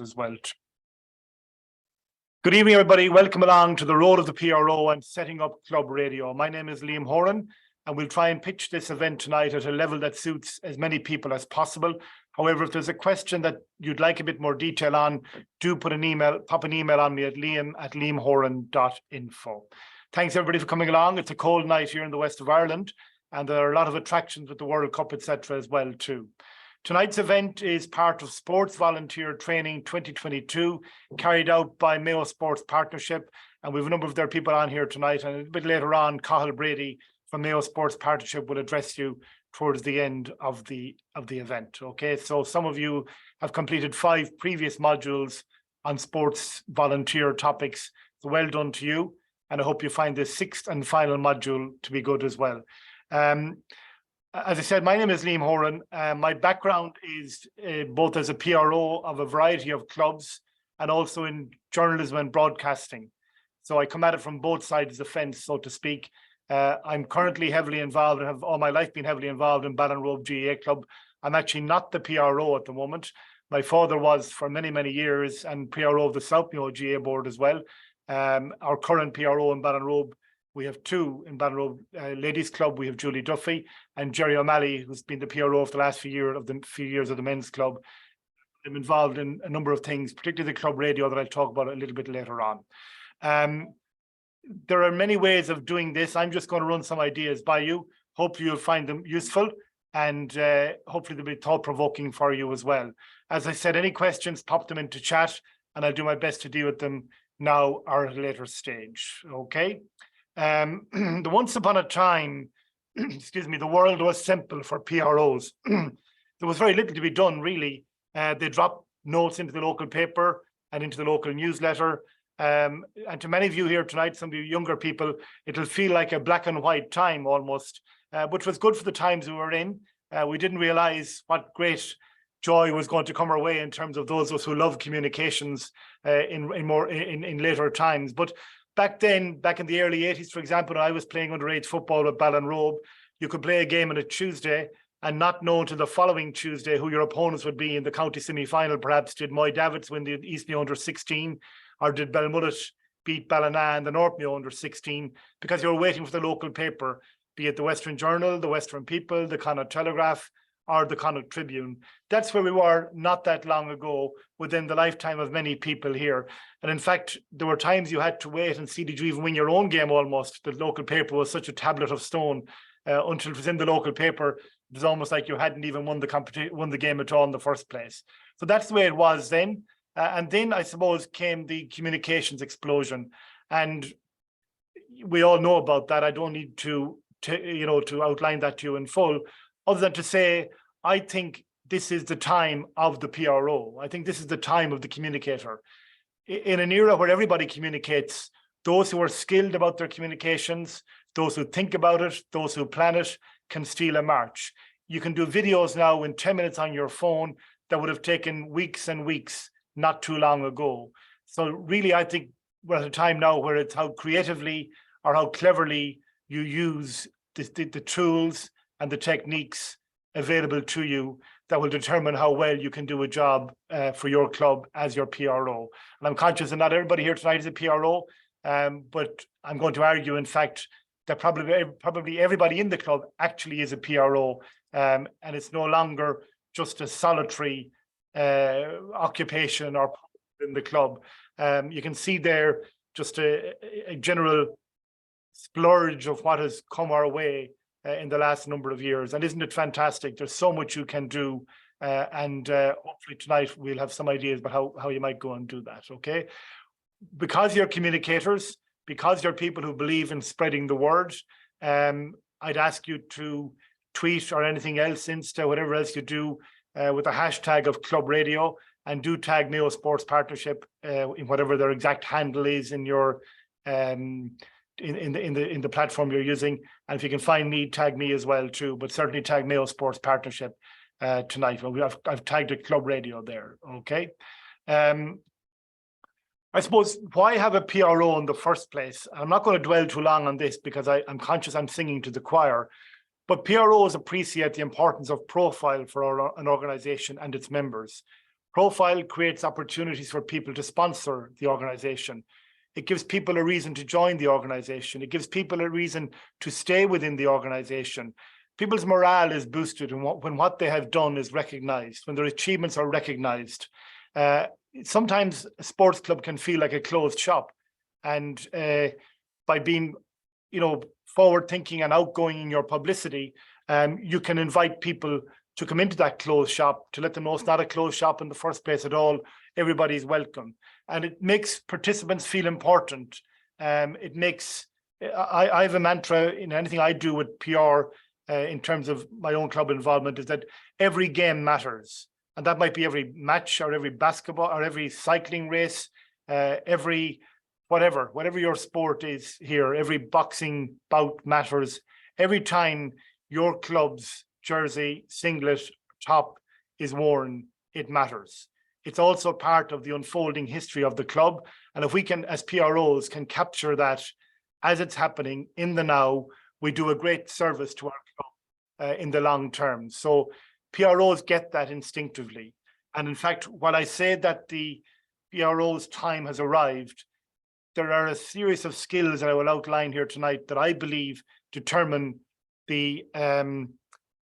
as well. Good evening, everybody. Welcome along to the road of the PRO and setting up Club Radio. My name is Liam Horan, and we'll try and pitch this event tonight at a level that suits as many people as possible. However, if there's a question that you'd like a bit more detail on, do pop an email on me at liam@liamhoran.info. Thanks, everybody, for coming along. It's a cold night here in the west of Ireland, and there are a lot of attractions with the World Cup, etc. as well, too. Tonight's event is part of Sports Volunteer Training 2022, carried out by Mayo Sports Partnership, and we have a number of their people on here tonight, and a bit later on, Cathal Brady from Mayo Sports Partnership will address you towards the end of the event. Okay, so some of you have completed 5 previous modules on sports volunteer topics, so well done to you, and I hope you find this 6th and final module to be good as well. As I said, my name is Liam Horan. My background is both as a PRO of a variety of clubs and also in journalism and broadcasting. So I come at it from both sides of the fence, so to speak. I'm currently heavily involved and have all my life been heavily involved in Ballinrobe GAA Club. I'm actually not the PRO at the moment. My father was for many, many years and PRO of the South Mayo GAA board as well. Our current PRO in Ballinrobe, we have 2 in Ballinrobe Ladies Club. We have Julie Duffy and Jerry O'Malley, who's been the PRO for the last few years of the men's club. I'm involved in a number of things, particularly the club radio that I'll talk about a little bit later on. There are many ways of doing this. I'm just going to run some ideas by you. Hopefully you'll find them useful, and hopefully they'll be thought-provoking for you as well. As I said, any questions, pop them into chat, and I'll do my best to deal with them now or at a later stage. Okay. Once upon a time, excuse me, the world was simple for PROs. There was very little to be done, really. They dropped notes into the local paper and into the local newsletter. And to many of you here tonight, some of you younger people, it'll feel like a black and white time almost, which was good for the times we were in. We didn't realize what great joy was going to come our way in terms of those of us who love communications in later times. But back then, back in the early 80s, for example, when I was playing underage football with Ballinrobe, you could play a game on a Tuesday and not know until the following Tuesday who your opponents would be in the county semi-final. Perhaps did Moy Davids win the East Mayo under-16, or did Belmullet beat Ballina in the North Mayo under-16, because you were waiting for the local paper, be it the Western Journal, the Western People, the Connaught Telegraph, or the Connaught Tribune. That's where we were not that long ago, within the lifetime of many people here. And in fact, there were times you had to wait and see, did you even win your own game almost? The local paper was such a tablet of stone. Until it was in the local paper, it was almost like you hadn't even won the game at all in the first place. So that's the way it was then. And then I suppose came the communications explosion. And we all know about that. I don't need to outline that to you in full, other than to say, I think this is the time of the PRO. I think this is the time of the communicator. In an era where everybody communicates, those who are skilled about their communications, those who think about it, those who plan it, can steal a march. You can do videos now in 10 minutes on your phone that would have taken weeks and weeks not too long ago. So really, I think we're at a time now where it's how creatively or how cleverly you use the tools and the techniques available to you that will determine how well you can do a job for your club as your PRO. And I'm conscious that not everybody here tonight is a PRO, but I'm going to argue, in fact, that probably everybody in the club actually is a PRO, and it's no longer just a solitary occupation or in the club. You can see there just a general splurge of what has come our way in the last number of years. And isn't it fantastic? There's so much you can do, and hopefully tonight we'll have some ideas about how you might go and do that, okay? Because you're communicators, because you're people who believe in spreading the word, I'd ask you to tweet or anything else, Insta, whatever else you do, with the hashtag of Club Radio, and do tag Mayo Sports Partnership in whatever their exact handle is in your in the platform you're using. And if you can find me, tag me as well too, but certainly tag Mayo Sports Partnership tonight. Well, I've tagged it Club Radio there. Okay. I suppose, why have a PRO in the first place? I'm not going to dwell too long on this because I'm conscious I'm singing to the choir, but PROs appreciate the importance of profile for an organization and its members. Profile creates opportunities for people to sponsor the organization. It gives people a reason to join the organization. It gives people a reason to stay within the organization. People's morale is boosted when what they have done is recognized, when their achievements are recognized. Sometimes a sports club can feel like a closed shop, and by being, forward thinking and outgoing in your publicity, you can invite people to come into that closed shop, to let them know it's not a closed shop in the first place at all. Everybody's welcome, and it makes participants feel important. It makes, I have a mantra in anything I do with PR in terms of my own club involvement, is that every game matters. And that might be every match or every basketball or every cycling race, every whatever your sport is here, every boxing bout matters. Every time your club's jersey, singlet, top is worn, it matters. It's also part of the unfolding history of the club. And if we can, as PROs, can capture that as it's happening in the now, we do a great service to our club in the long term. So PROs get that instinctively. And in fact, while I say that the PRO's time has arrived, there are a series of skills that I will outline here tonight that I believe determine the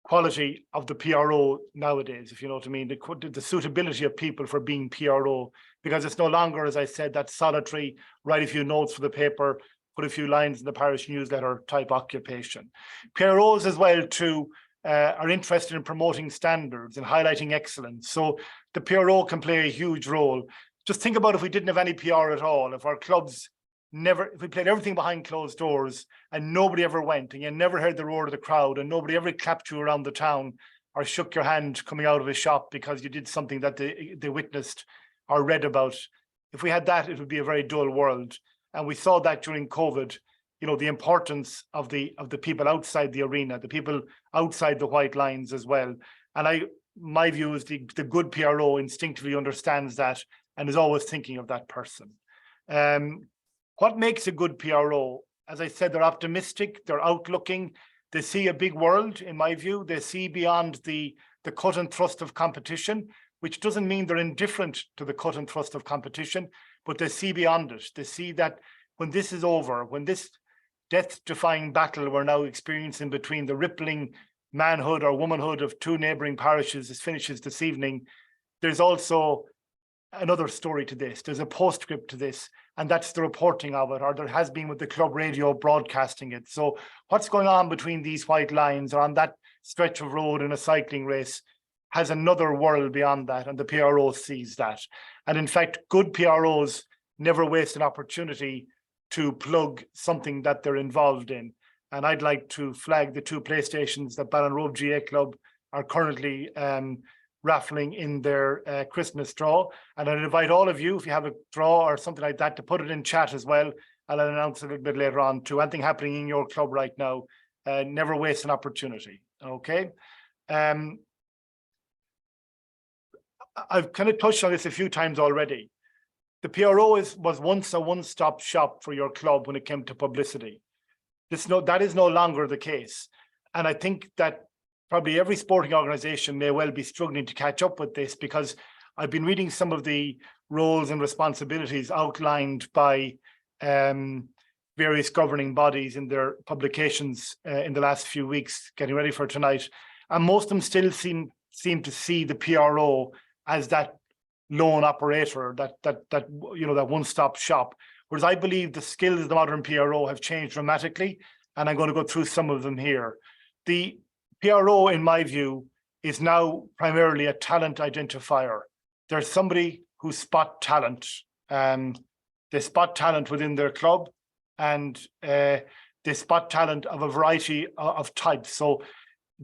quality of the PRO nowadays, if you know what I mean, the suitability of people for being PRO, because it's no longer, as I said, that solitary, write a few notes for the paper, put a few lines in the parish newsletter type occupation. PROs as well too are interested in promoting standards and highlighting excellence. So the PRO can play a huge role. Just think about if we didn't have any PR at all, if our clubs if we played everything behind closed doors and nobody ever went, and you never heard the roar of the crowd, and nobody ever clapped you around the town or shook your hand coming out of a shop because you did something that they witnessed or read about. If we had that, it would be a very dull world. And we saw that during COVID, the importance of the people outside the arena, the people outside the white lines as well. And my view is the good PRO instinctively understands that and is always thinking of that person. What makes a good PRO? As I said, they're optimistic, they're outlooking, they see a big world, in my view. They see beyond the cut and thrust of competition, which doesn't mean they're indifferent to the cut and thrust of competition, but they see beyond it. They see that when this is over, when this death-defying battle we're now experiencing between the rippling manhood or womanhood of two neighbouring parishes finishes this evening, there's also another story to this. There's a postscript to this, and that's the reporting of it, or there has been with the club radio broadcasting it. So what's going on between these white lines or on that stretch of road in a cycling race has another world beyond that, and the PRO sees that. And in fact, good PROs never waste an opportunity to plug something that they're involved in. And I'd like to flag the 2 PlayStations that Ballinrobe GA Club are currently raffling in their Christmas draw. And I'd invite all of you, if you have a draw or something like that, to put it in chat as well. I'll announce a little bit later on too. Anything happening in your club right now, never waste an opportunity, okay? I've kind of touched on this a few times already. The PRO was once a one-stop shop for your club when it came to publicity. That is no longer the case. And I think that probably every sporting organization may well be struggling to catch up with this, because I've been reading some of the roles and responsibilities outlined by various governing bodies in their publications in the last few weeks, getting ready for tonight. And most of them still seem to see the PRO as that lone operator, that one-stop shop. Whereas I believe the skills of the modern PRO have changed dramatically, and I'm going to go through some of them here. The PRO, in my view, is now primarily a talent identifier. There's somebody who spot talent. They spot talent within their club, and they spot talent of a variety of types. So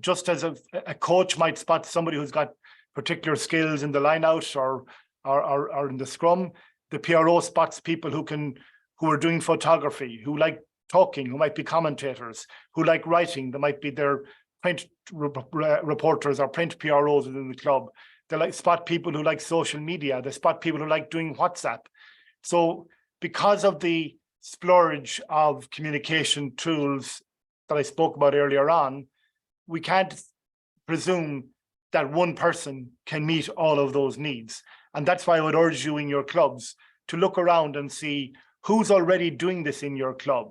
just as a coach might spot somebody who's got particular skills in the line-out or in the scrum, the PRO spots people who are doing photography, who like talking, who might be commentators, who like writing. They might be their print reporters or print PROs within the club. They spot people who like social media. They spot people who like doing WhatsApp. So because of the splurge of communication tools that I spoke about earlier on, we can't presume that one person can meet all of those needs. And that's why I would urge you in your clubs to look around and see who's already doing this in your club.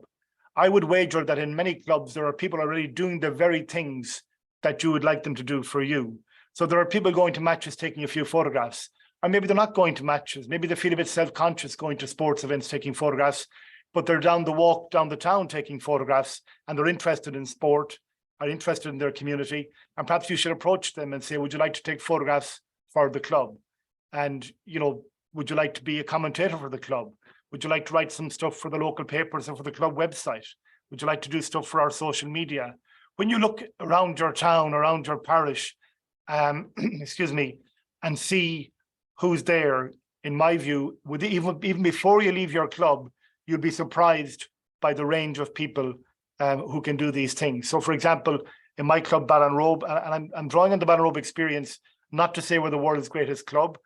I would wager that in many clubs, there are people already doing the very things that you would like them to do for you. So there are people going to matches, taking a few photographs, or maybe they're not going to matches. Maybe they feel a bit self-conscious going to sports events, taking photographs, but they're down the walk, down the town, taking photographs, and they're interested in sport, are interested in their community. And perhaps you should approach them and say, would you like to take photographs for the club? And, you know, would you like to be a commentator for the club? Would you like to write some stuff for the local papers or for the club website? Would you like to do stuff for our social media? When you look around your town, around your parish, excuse me, and see who's there, in my view, even before you leave your club, you'll be surprised by the range of people who can do these things. So, for example, in my club, Ballinrobe, and I'm drawing on the Ballinrobe experience, not to say we're the world's greatest club,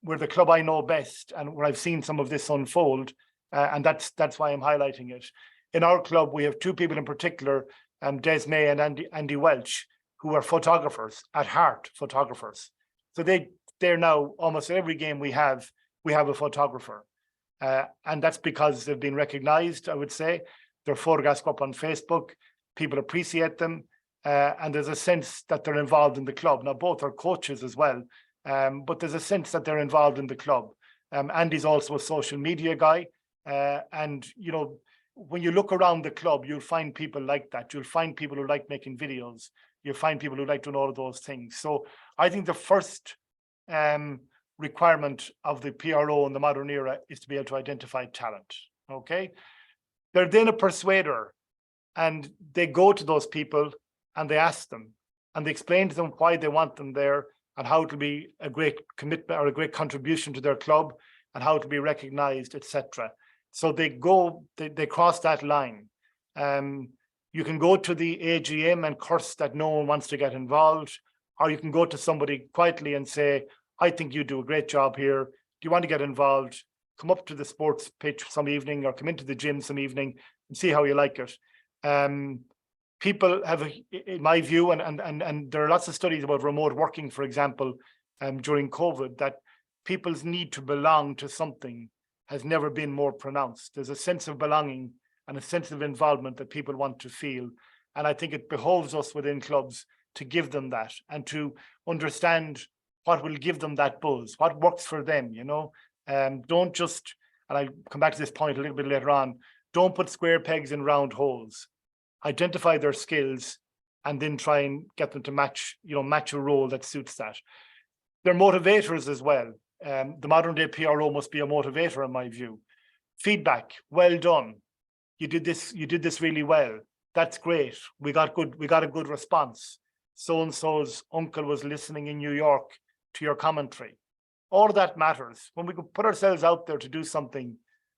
we're the club I know best and where I've seen some of this unfold, and that's why I'm highlighting it. In our club, we have two people in particular, Des May and Andy Welch, who are photographers, at heart photographers. So they're now almost every game we have a photographer. And that's because they've been recognized, I would say. Their photographs go up on Facebook, people appreciate them, and there's a sense that they're involved in the club. Now, both are coaches as well, but there's a sense that they're involved in the club. Andy's also a social media guy, and, you know, when you look around the club, you'll find people like that. You'll find people who like making videos. You'll find people who like doing all of those things. So I think the first requirement of the PRO in the modern era is to be able to identify talent, okay? They're then a persuader, and they go to those people and they ask them, and they explain to them why they want them there and how it'll be a great commitment or a great contribution to their club and how it'll be recognized, etc. So they cross that line. You can go to the AGM and curse that no one wants to get involved, or you can go to somebody quietly and say, I think you do a great job here. Do you want to get involved? Come up to the sports pitch some evening or come into the gym some evening and see how you like it. People have, in my view, and there are lots of studies about remote working, for example, during COVID, that people's need to belong to something has never been more pronounced. There's a sense of belonging and a sense of involvement that people want to feel. And I think it behoves us within clubs to give them that and to understand what will give them that buzz, what works for them, you know. Don't just, and I'll come back to this point a little bit later on, don't put square pegs in round holes. Identify their skills and then try and get them to match a role that suits that. They're motivators as well. The modern day PRO must be a motivator, in my view. Feedback, well done. You did this really well. That's great. We got a good response. So-and-so's uncle was listening in New York to your commentary. All of that matters. When we could put ourselves out there to do something,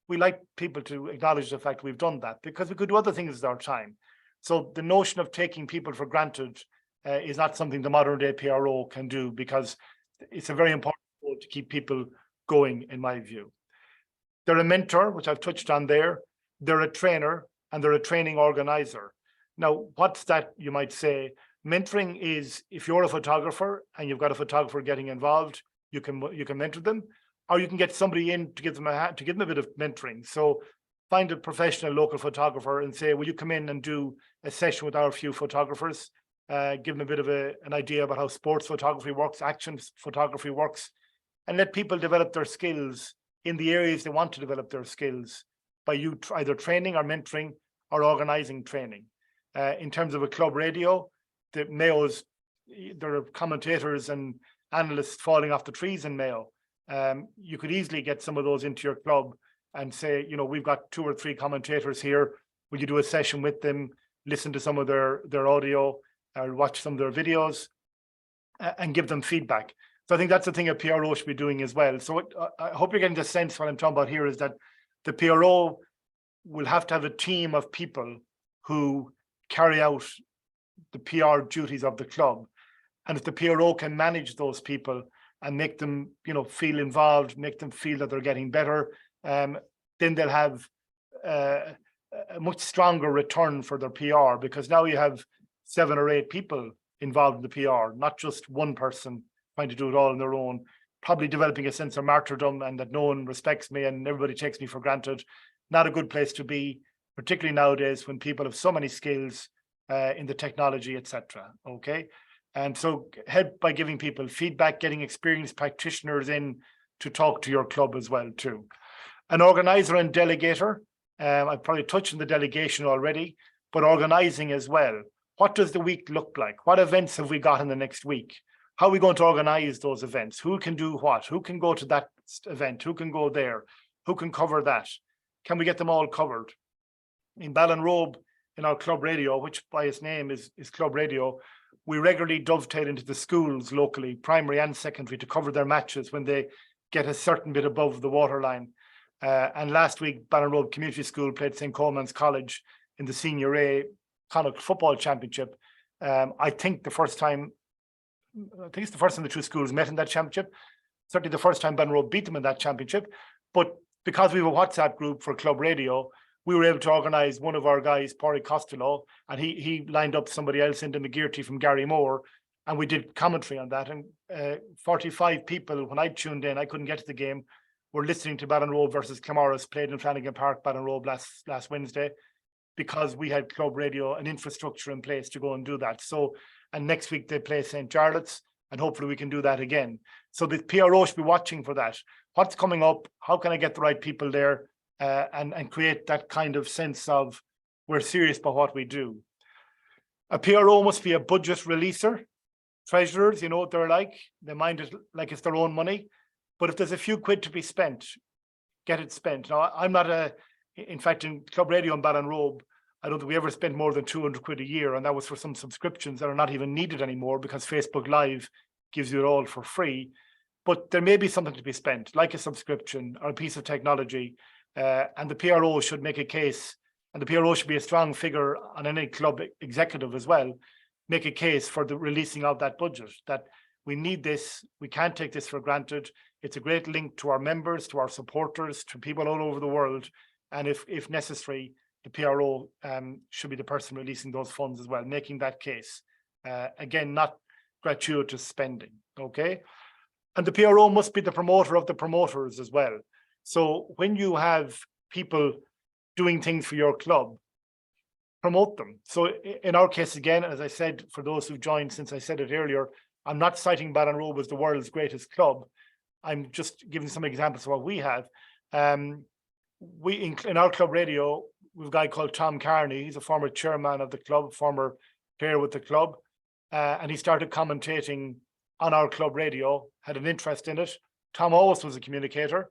we like people to acknowledge the fact we've done that, because we could do other things with our time. So the notion of taking people for granted is not something the modern day PRO can do, because it's a very important role to keep people going, in my view. They're a mentor, which I've touched on there. They're a trainer, and they're a training organizer. Now, what's that, you might say? Mentoring is, if you're a photographer and you've got a photographer getting involved, you can mentor them, or you can get somebody in to give them a bit of mentoring. So find a professional local photographer and say, will you come in and do a session with our few photographers, give them a bit of an idea about how sports photography works, action photography works, and let people develop their skills in the areas they want to develop their skills by you either training or mentoring or organizing training. In terms of a club radio, the Mayo's, there are commentators and analysts falling off the trees in Mayo. You could easily get some of those into your club and say, you know, we've got 2 or 3 commentators here. Will you do a session with them, listen to some of their audio, or watch some of their videos, and give them feedback? So I think that's the thing a PRO should be doing as well. So I hope you're getting the sense what I'm talking about here is that the PRO will have to have a team of people who carry out the PR duties of the club. And if the PRO can manage those people and make them, you know, feel involved, make them feel that they're getting better, then they'll have a much stronger return for their PR, because now you have 7 or 8 people involved in the PR, not just one person trying to do it all on their own, probably developing a sense of martyrdom and that no one respects me and everybody takes me for granted. Not a good place to be, particularly nowadays when people have so many skills in the technology, etc. Okay. And so help by giving people feedback, getting experienced practitioners in to talk to your club as well too. An organizer and delegator. I've probably touched on the delegation already, but organizing as well. What does the week look like? What events have we got in the next week? How are we going to organize those events? Who can do what? Who can go to that event? Who can go there? Who can cover that? Can we get them all covered? In Ballinrobe, in our club radio, which by its name is Club Radio, we regularly dovetail into the schools locally, primary and secondary, to cover their matches when they get a certain bit above the waterline. And last week, Ballinrobe Community School played St. Coleman's College in the Senior A Connacht Football Championship. I think it's the first time the two schools met in that championship. Certainly the first time Ballinrobe beat them in that championship. But because we have a WhatsApp group for Club Radio, we were able to organise one of our guys, Pádraig Costello, and he lined up somebody else into McGearty from Gary Moore, and we did commentary on that. And 45 people, when I tuned in, I couldn't get to the game, were listening to Ballinrobe versus Clamorris played in Flanagan Park, Ballinrobe last Wednesday, because we had Club Radio and infrastructure in place to go and do that. So, and next week they play St. Jarlath's, and hopefully we can do that again. So the PRO should be watching for that. What's coming up? How can I get the right people there and create that kind of sense of we're serious about what we do? A PRO must be a budget releaser. Treasurers, you know what they're like. They mind it like it's their own money. But if there's a few quid to be spent, get it spent. Now, I'm not in fact, in Club Radio in Ballinrobe, I don't think we ever spent more than 200 quid a year. And that was for some subscriptions that are not even needed anymore because Facebook Live gives you it all for free. But there may be something to be spent, like a subscription or a piece of technology. And the PRO should make a case, and the PRO should be a strong figure on any club executive as well, make a case for the releasing of that budget, that we need this, we can't take this for granted. It's a great link to our members, to our supporters, to people all over the world. And if necessary, the PRO should be the person releasing those funds as well, making that case. Again, not gratuitous spending, okay? And the PRO must be the promoter of the promoters as well. So when you have people doing things for your club, promote them. So in our case, again, as I said, for those who've joined since I said it earlier, I'm not citing Ballinrobe as the world's greatest club. I'm just giving some examples of what we have. In our club radio, we've a guy called Tom Carney. He's a former chairman of the club, former player with the club. And he started commentating on our club radio, had an interest in it. Tom always was a communicator.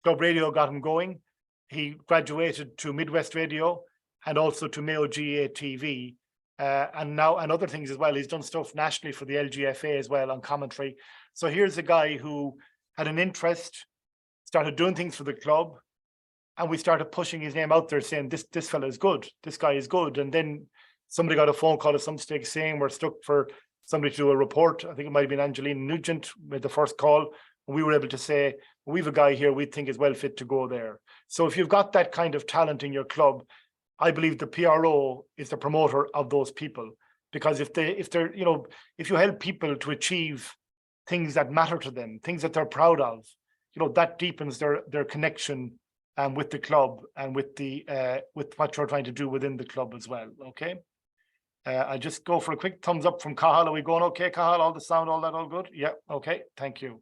Club radio got him going. He graduated to Midwest Radio and also to Mayo GA TV. And other things as well. He's done stuff nationally for the LGFA as well on commentary. So here's a guy who had an interest, started doing things for the club, and we started pushing his name out there saying, this fella is good, this guy is good. And then somebody got a phone call at some stage saying we're stuck for somebody to do a report. I think it might have been Angelina Nugent made the first call. And we were able to say, we have a guy here we think is well fit to go there. So if you've got that kind of talent in your club, I believe the PRO is the promoter of those people, because if you help people to achieve things that matter to them, things that they're proud of, that deepens their connection with the club and with what you're trying to do within the club as well. Okay. I'll just go for a quick thumbs up from Cathal. Are we going okay, Cathal? All the sound, all that, all good? Yeah. Okay. Thank you.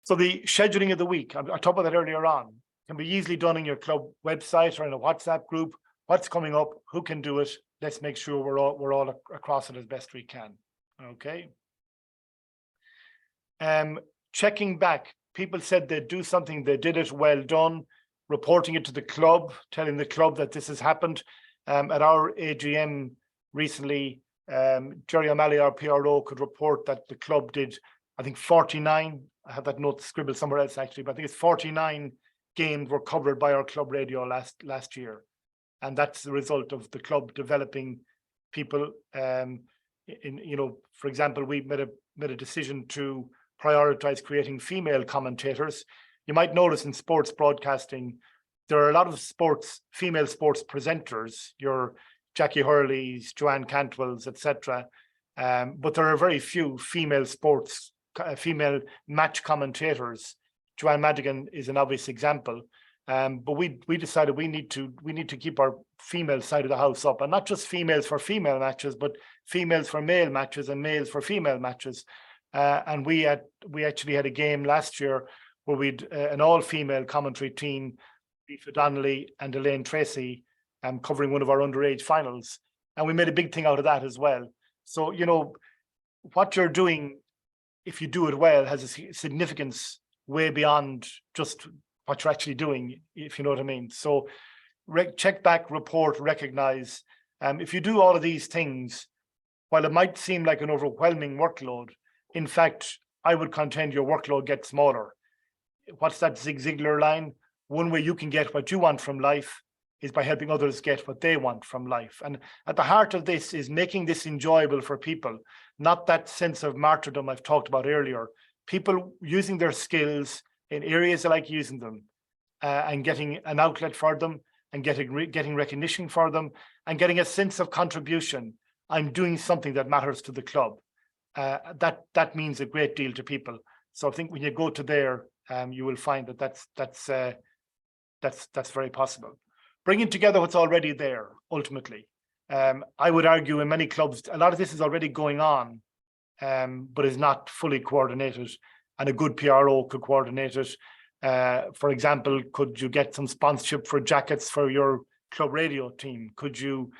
So the scheduling of the week, I talked about that earlier on, can be easily done in your club website or in a WhatsApp group. What's coming up? Who can do it? Let's make sure we're all across it as best we can. Okay. Checking back. People said they'd do something, they did it, well done. Reporting it to the club, telling the club that this has happened. At our AGM recently, Jerry O'Malley, our PRO, could report that the club did, I think, 49. I have that note scribbled somewhere else actually, but I think it's 49 games were covered by our club radio last year. And that's the result of the club developing people. For example, we made a decision to prioritize creating female commentators. You might notice in sports broadcasting, there are a lot of female sports presenters, your Jackie Hurley's, Joanne Cantwell's, etc. But there are very few female female match commentators. Joanne Madigan is an obvious example. But we decided we need to keep our female side of the house up, and not just females for female matches, but females for male matches and males for female matches. And we actually had a game last year where we'd an all-female commentary team, Aoife Donnelly and Elaine Tracy, covering one of our underage finals, and we made a big thing out of that as well. So what you're doing, if you do it well, has a significance way beyond just what you're actually doing, if you know what I mean. So check back, report, recognize. If you do all of these things, while it might seem like an overwhelming workload, in fact, I would contend your workload gets smaller. What's that Zig Ziglar line? One way you can get what you want from life is by helping others get what they want from life. And at the heart of this is making this enjoyable for people, not that sense of martyrdom I've talked about earlier. People using their skills in areas they like using them, and getting an outlet for them, and getting recognition for them, and getting a sense of contribution. I'm doing something that matters to the club. That means a great deal to people. So I think when you go to there, you will find that that's very possible. Bringing together what's already there, ultimately. I would argue in many clubs, a lot of this is already going on, but is not fully coordinated, and a good PRO could coordinate it. For example, could you get some sponsorship for jackets for your club radio team? Could you,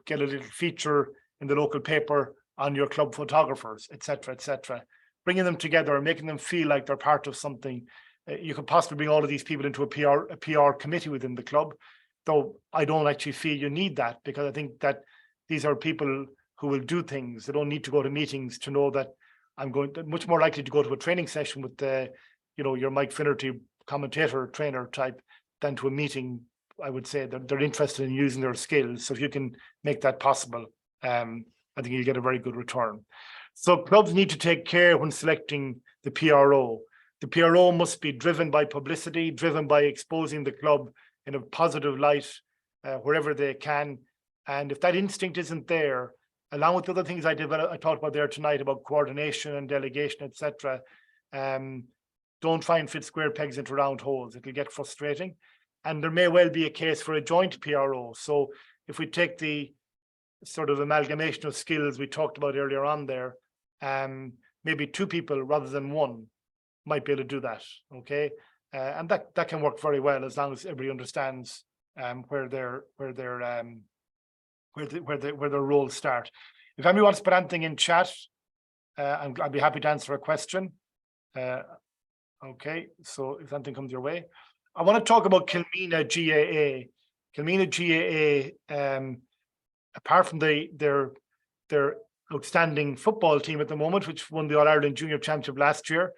get a little feature in the local paper on your club photographers, etc., etc. Bringing them together and making them feel like they're part of something. You could possibly bring all of these people into a PR committee within the club, though I don't actually feel you need that, because I think that these are people who will do things. They don't need to go to meetings to know that much more likely to go to a training session with your Mike Finnerty commentator, trainer type, than to a meeting. I would say that they're interested in using their skills. So if you can make that possible, I think you'll get a very good return. So clubs need to take care when selecting the PRO. The PRO must be driven by publicity, driven by exposing the club in a positive light wherever they can. And if that instinct isn't there, along with the other things I talked about there tonight about coordination and delegation, etc., don't try and fit square pegs into round holes. It'll get frustrating. And there may well be a case for a joint PRO. So if we take the sort of amalgamation of skills we talked about earlier on there, maybe two people rather than one might be able to do that, okay? And that can work very well as long as everybody understands where their roles start. If anybody wants to put anything in chat, I'd be happy to answer a question. Okay, so if anything comes your way. I want to talk about Kilmina GAA. Kilmina GAA, apart from their outstanding football team at the moment, which won the All-Ireland Junior Championship last year,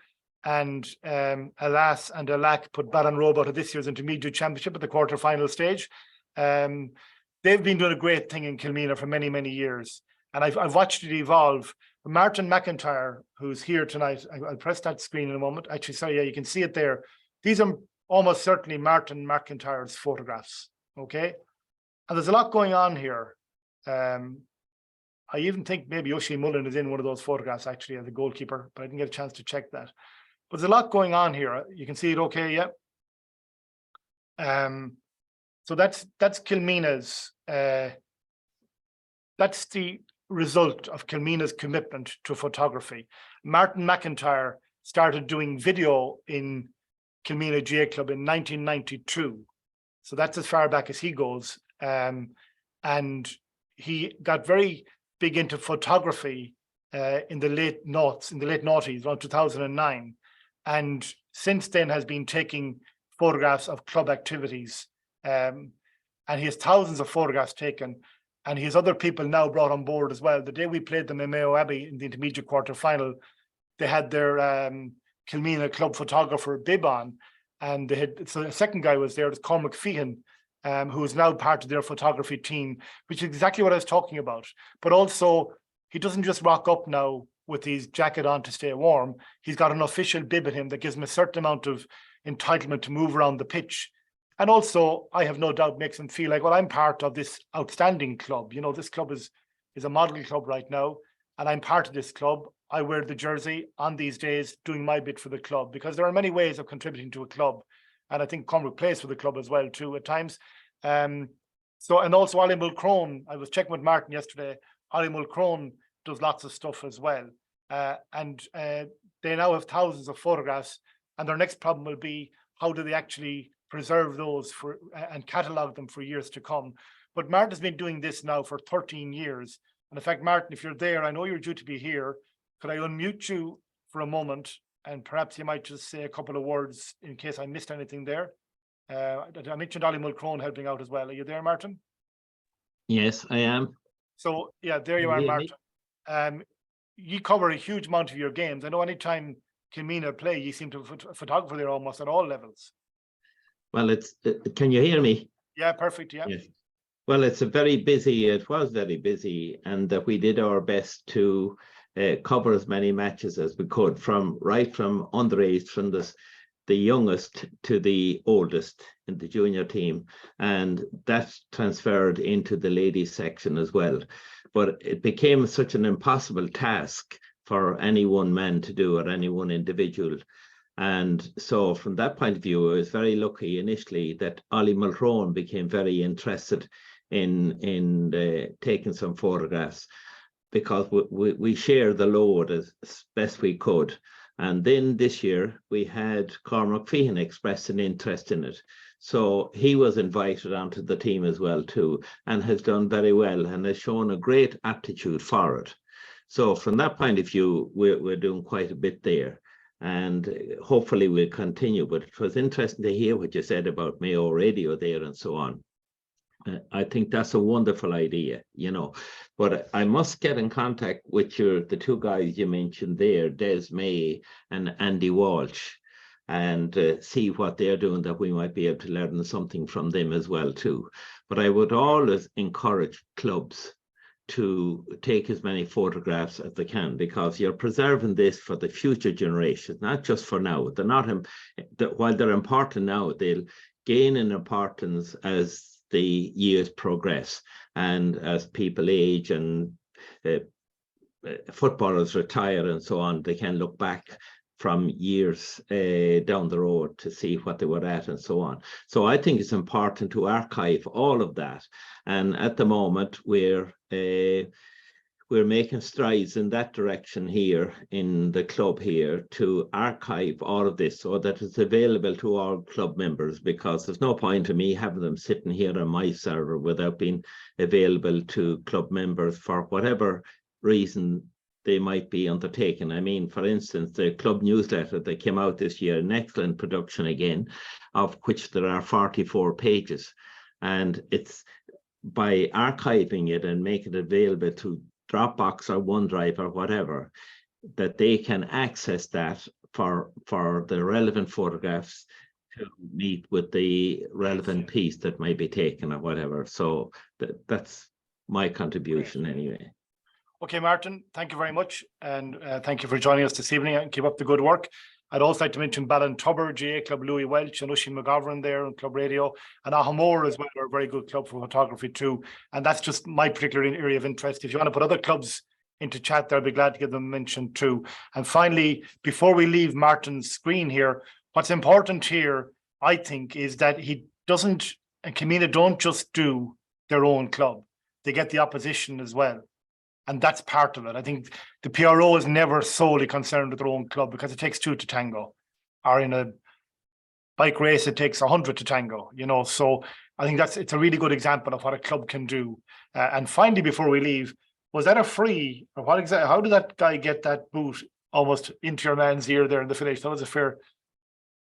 and alas and alack put Ballinrobe out of this year's Intermediate Championship at the quarter-final stage. They've been doing a great thing in Kilmina for many, many years. And I've watched it evolve. Martin McIntyre, who's here tonight, I'll press that screen in a moment. Actually, sorry, yeah, you can see it there. These are almost certainly Martin McIntyre's photographs, okay? And there's a lot going on here. I even think maybe Oisin Mullen is in one of those photographs, actually, as a goalkeeper, but I didn't get a chance to check that. But there's a lot going on here. You can see it okay, yeah? So that's Kilmina's, that's the result of Kilmina's commitment to photography. Martin McIntyre started doing video in Kilmina GA Club in 1992. So that's as far back as he goes. And he got very big into photography in the late noughties, around 2009. And since then has been taking photographs of club activities. And he has thousands of photographs taken. And he has other people now brought on board as well. The day we played them in Mayo Abbey in the intermediate quarter-final, they had their Kilmina club photographer bib on. And they had, so the second guy was there, it was Cormac Feehan, who is now part of their photography team, which is exactly what I was talking about. But also, he doesn't just rock up now with his jacket on to stay warm. He's got an official bib at him that gives him a certain amount of entitlement to move around the pitch. And also, I have no doubt makes them feel like, well, I'm part of this outstanding club. This club is a model club right now, and I'm part of this club. I wear the jersey on these days, doing my bit for the club, because there are many ways of contributing to a club. And I think Cormac plays for the club as well, too, at times. And also Ollie Mulcrone, I was checking with Martin yesterday, Ollie Mulcrone does lots of stuff as well. And they now have thousands of photographs, and their next problem will be, how do they actually preserve those and catalogue them for years to come? But Martin's been doing this now for 13 years. And in fact, Martin, if you're there, I know you're due to be here. Could I unmute you for a moment? And perhaps you might just say a couple of words in case I missed anything there. I mentioned Ollie Mulcrone helping out as well. Are you there, Martin? Yes, I am. So, yeah, there you are, Martin. You cover a huge amount of your games. I know anytime Kilmina play, you seem to have a photographer there almost at all levels. Well, can you hear me? Yeah, perfect, yeah. Yes. Well, it was very busy, and that we did our best to cover as many matches as we could, from underage, from the youngest to the oldest in the junior team, and that transferred into the ladies section as well. But it became such an impossible task for any one man to do, or any one individual. And so from that point of view, I was very lucky initially that Ollie Mulcrone became very interested in taking some photographs, because we share the load as best we could. And then this year we had Cormac Feehan expressed an interest in it. So he was invited onto the team as well too, and has done very well and has shown a great aptitude for it. So from that point of view, we're doing quite a bit there. And hopefully we'll continue. But it was interesting to hear what you said about Mayo Radio there and so on. I think that's a wonderful idea, But I must get in contact with the two guys you mentioned there, Des May and Andy Walsh, and see what they're doing, that we might be able to learn something from them as well too. But I would always encourage clubs to take as many photographs as they can, because you're preserving this for the future generations, not just for now. They're not, while they're important now, they'll gain in importance as the years progress, and as people age and footballers retire and so on, they can look back from years down the road to see what they were at and so on. So I think it's important to archive all of that. And at the moment, we're making strides in that direction here in the club here, to archive all of this so that it's available to all club members, because there's no point in me having them sitting here on my server without being available to club members for whatever reason they might be undertaken. I mean, for instance, the club newsletter that came out this year, an excellent production again, of which there are 44 pages. And it's by archiving it and making it available to Dropbox or OneDrive or whatever, that they can access that for the relevant photographs to meet with the relevant piece that may be taken or whatever. So that's my contribution anyway. Okay, Martin, thank you very much. And thank you for joining us this evening, and keep up the good work. I'd also like to mention Ballintubber, GA Club Louis Welch, and Oisin McGovern there on Club Radio, and Ahamore as well, are a very good club for photography too. And that's just my particular area of interest. If you want to put other clubs into chat there, I'll be glad to give them a mention too. And finally, before we leave Martin's screen here, what's important here, I think, is that he doesn't, and Kilmina don't just do their own club. They get the opposition as well. And that's part of it. I think the PRO is never solely concerned with their own club, because it takes two to tango. Or in a bike race, it takes 100 to tango, So I think it's a really good example of what a club can do. And finally, before we leave, was that a free, or what exactly? How did that guy get that boot almost into your man's ear there in the finish? That was a fair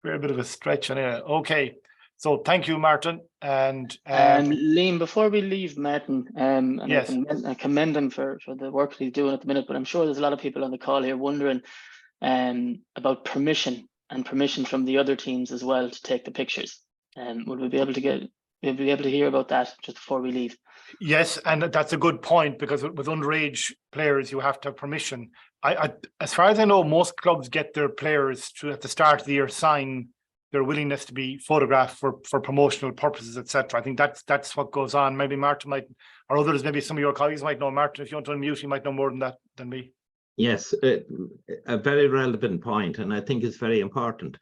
bit of a stretch. Anyway, okay. So thank you, Martin. And Liam, before we leave Martin, and yes. I commend him for the work he's doing at the minute, but I'm sure there's a lot of people on the call here wondering about permission from the other teams as well to take the pictures. Would we be able to hear about that just before we leave? Yes, and that's a good point, because with underage players, you have to have permission. I as far as I know, most clubs get their players to, at the start of the year, sign their willingness to be photographed for promotional purposes, etc. I think that's what goes on. Maybe Martin might, or others, maybe some of your colleagues might know. Martin, if you want to unmute, you might know more than that than me. Yes, a very relevant point, and I think it's very important,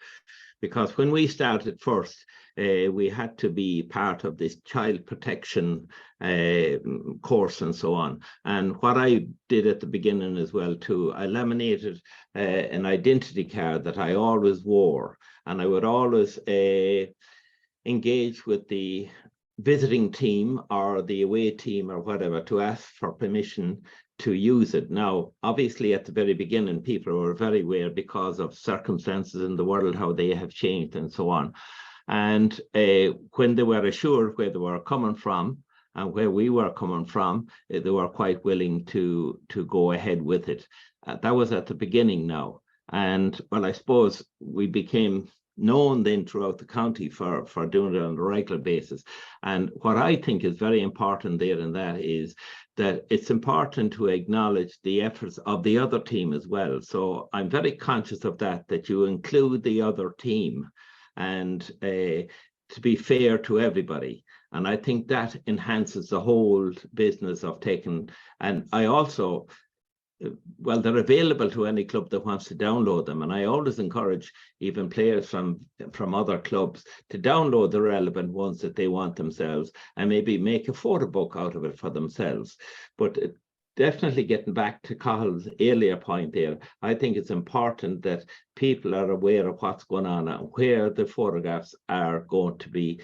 because when we started first, we had to be part of this child protection course and so on. And what I did at the beginning as well too, I laminated an identity card that I always wore, and I would always engage with the visiting team or the away team or whatever to ask for permission to use it. Now, obviously, at the very beginning, people were very aware because of circumstances in the world, how they have changed and so on. And when they were assured where they were coming from and where we were coming from, they were quite willing to go ahead with it. That was at the beginning now. And well, I suppose we became known then throughout the county for doing it on a regular basis. And what I think is very important there in that is that it's important to acknowledge the efforts of the other team as well. So I'm very conscious of that you include the other team, and to be fair to everybody. And I think that enhances the whole business of taking, and I also, well, they're available to any club that wants to download them. And I always encourage even players from other clubs to download the relevant ones that they want themselves and maybe make a photo book out of it for themselves. But definitely getting back to Cahill's earlier point there, I think it's important that people are aware of what's going on and where the photographs are going to be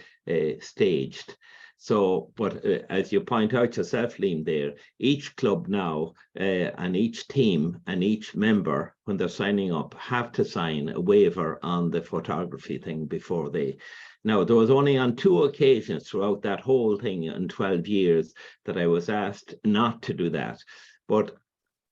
staged. So, but as you point out yourself, Liam, there, each club now and each team and each member, when they're signing up, have to sign a waiver on the photography thing before they. Now, there was only on 2 occasions throughout that whole thing in 12 years that I was asked not to do that. But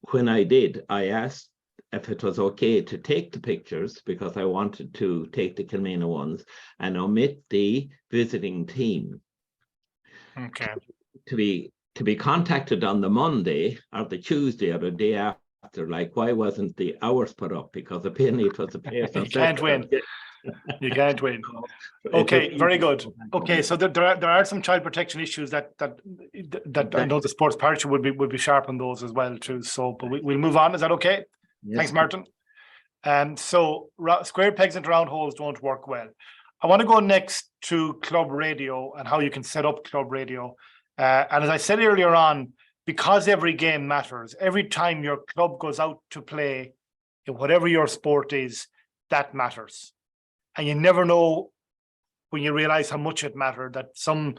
when I did, I asked if it was okay to take the pictures, because I wanted to take the Kilmena ones and omit the visiting team. Okay. To be contacted on the Monday or the Tuesday or the day after, like, why wasn't the hours put up? Because apparently it was a place. You can't win. You can't win. Okay, very good. Okay, so there are some child protection issues that I know the sports parish would be sharp on those as well too. So, but we'll move on. Is that okay? Yes. Thanks, Martin. So square pegs into round holes don't work well. I want to go next to Club Radio and how you can set up Club Radio. And as I said earlier on, because every game matters, every time your club goes out to play, whatever your sport is, that matters. And you never know when you realize how much it mattered, that some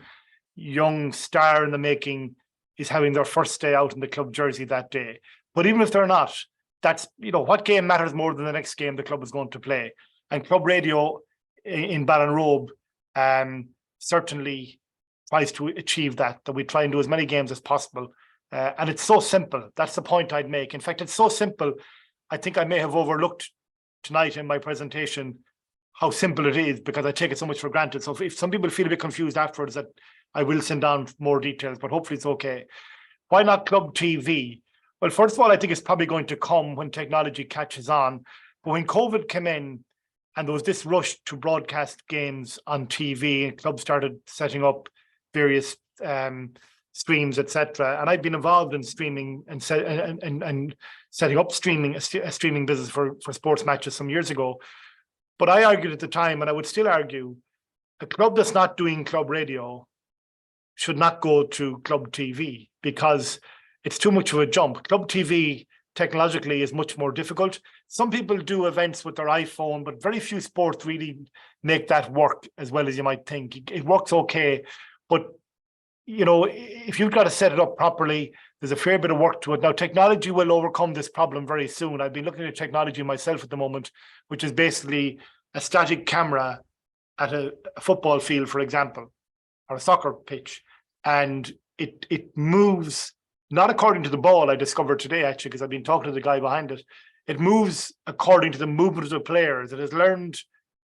young star in the making is having their first day out in the club jersey that day. But even if they're not, that's, what game matters more than the next game the club is going to play? And Club Radio in Ballinrobe certainly tries to achieve that we try and do as many games as possible. And it's so simple. That's the point I'd make. In fact, it's so simple, I think I may have overlooked tonight in my presentation how simple it is, because I take it so much for granted. So if some people feel a bit confused afterwards, that I will send down more details, but hopefully it's okay. Why not Club TV? Well, first of all, I think it's probably going to come when technology catches on. But when COVID came in, and there was this rush to broadcast games on TV, and clubs started setting up various streams, etc. And I've been involved in streaming and setting up a streaming business for sports matches some years ago. But I argued at the time, and I would still argue, a club that's not doing Club Radio should not go to Club TV, because it's too much of a jump. Club TV technologically is much more difficult. Some people do events with their iPhone, but very few sports really make that work as well as you might think. It works okay, but if you've got to set it up properly, there's a fair bit of work to it. Now, technology will overcome this problem very soon. I've been looking at technology myself at the moment, which is basically a static camera at a football field, for example, or a soccer pitch, and it moves not according to the ball. I discovered today, actually, because I've been talking to the guy behind it. It moves according to the movement of the players. It has learned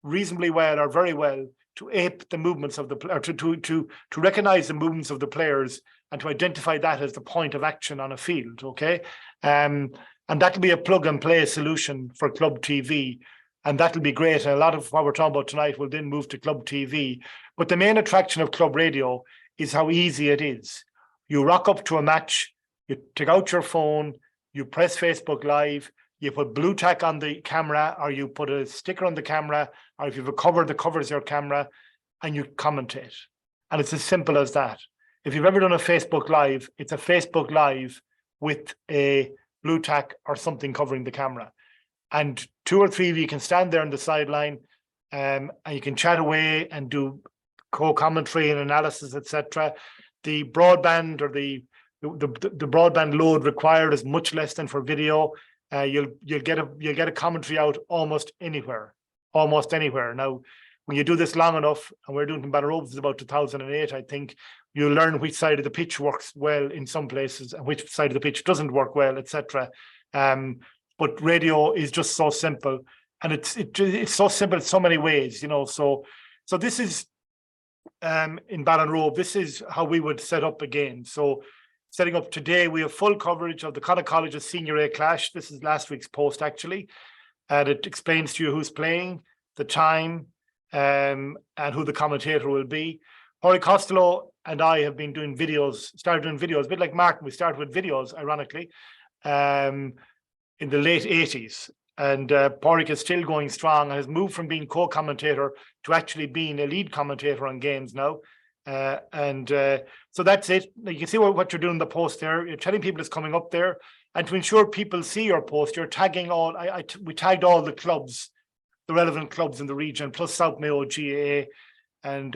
reasonably well, or very well, to ape the movements of the player, to recognize the movements of the players and to identify that as the point of action on a field. Okay, and that can be a plug and play solution for Club TV. and that'll be great. And a lot of what we're talking about tonight will then move to Club TV. But the main attraction of Club Radio is how easy it is. You rock up to a match, you take out your phone, you press Facebook Live, you put blue tack on the camera, or you put a sticker on the camera, or if you have a cover that covers your camera, and you commentate. And it's as simple as that. If you've ever done a Facebook Live, it's a Facebook Live with a blue tack or something covering the camera. And 2 or 3 of you can stand there on the sideline, and you can chat away and do co-commentary and analysis, etc. The broadband or the broadband load required is much less than for video. You'll get a commentary out almost anywhere. Now, when you do this long enough, and we're doing Bannerove since about 2008, I think you learn which side of the pitch works well in some places and which side of the pitch doesn't work well, etc. But radio is just so simple, and it's so simple in so many ways, So this is in Bannerove. This is how we would set up again. So setting up today, we have full coverage of the Connacht College's Senior A clash. This is last week's post actually, and it explains to you who's playing, the time, and who the commentator will be. Pádraig Costello and I have been doing videos, started doing videos, a bit like Martin. We started with videos, ironically, in the late 80s. And Pádraig is still going strong and has moved from being co-commentator to actually being a lead commentator on games now. So that's it. You can see what you're doing in the post there. You're telling people it's coming up there. And to ensure people see your post, you're tagging all, we tagged all the clubs, the relevant clubs in the region, plus South Mayo GAA. And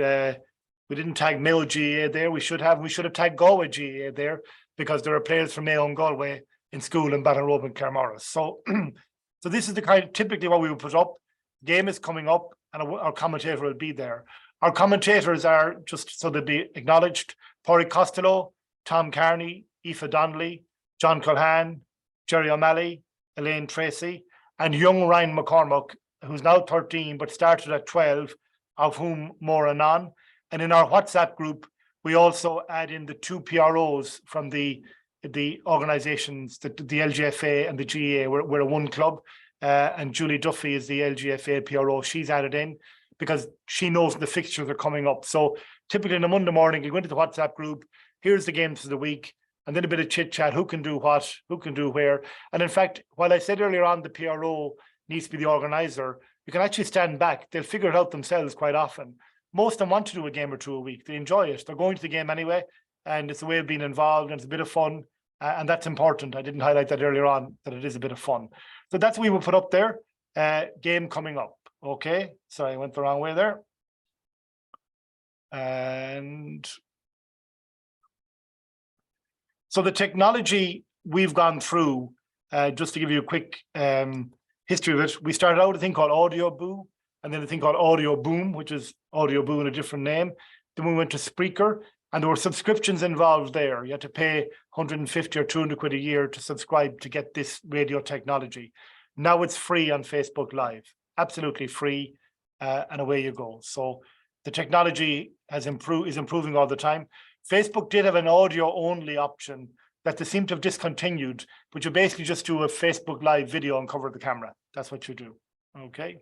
we didn't tag Mayo GAA there. We should have tagged Galway GAA there, because there are players from Mayo and Galway in school in Bannerove and Claremorris. So this is the kind of typically what we would put up. Game is coming up, and our commentator will be there. Our commentators are, just so they'll be acknowledged, Pádraig Costello, Tom Carney, Aoife Donnelly, John Culhan, Jerry O'Malley, Elaine Tracy, and young Ryan McCormack, who's now 13 but started at 12, of whom more anon. And in our WhatsApp group, we also add in the 2 PROs from the organisations, the LGFA and the GAA. We're a one club, and Julie Duffy is the LGFA PRO. She's added in because she knows the fixtures are coming up. So typically on a Monday morning, you go into the WhatsApp group, here's the games of the week, and then a bit of chit chat, who can do what, who can do where. And in fact, while I said earlier on the PRO needs to be the organiser, you can actually stand back. They'll figure it out themselves quite often. Most of them want to do a game or 2 a week. They enjoy it. They're going to the game anyway, and it's a way of being involved, and it's a bit of fun, and that's important. I didn't highlight that earlier on, that it is a bit of fun. So that's what we will put up there. Game coming up. Okay, sorry, I went the wrong way there. And so the technology we've gone through, just to give you a quick history of it, we started out with a thing called Audio Boo, and then a thing called Audio Boom, which is Audio Boo in a different name. Then we went to Spreaker, and there were subscriptions involved there. You had to pay 150 or 200 quid a year to subscribe to get this radio technology. Now it's free on Facebook Live, absolutely free, and away you go. So the technology is improving all the time. Facebook did have an audio only option that they seem to have discontinued, but you basically just do a Facebook Live video and cover the camera. That's what you do. Okay.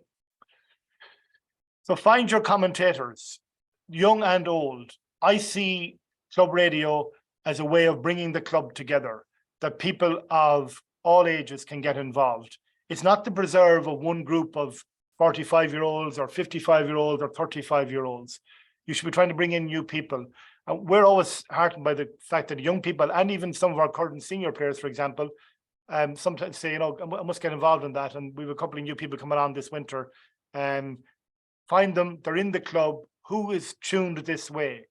So find your commentators, young and old. I see Club Radio as a way of bringing the club together, that people of all ages can get involved. It's not the preserve of one group of 45-year-olds or 55-year-olds or 35-year-olds. You should be trying to bring in new people. And we're always heartened by the fact that young people, and even some of our current senior players, for example, sometimes say, I must get involved in that. And we have a couple of new people coming on this winter. Find them, they're in the club. Who is tuned this way?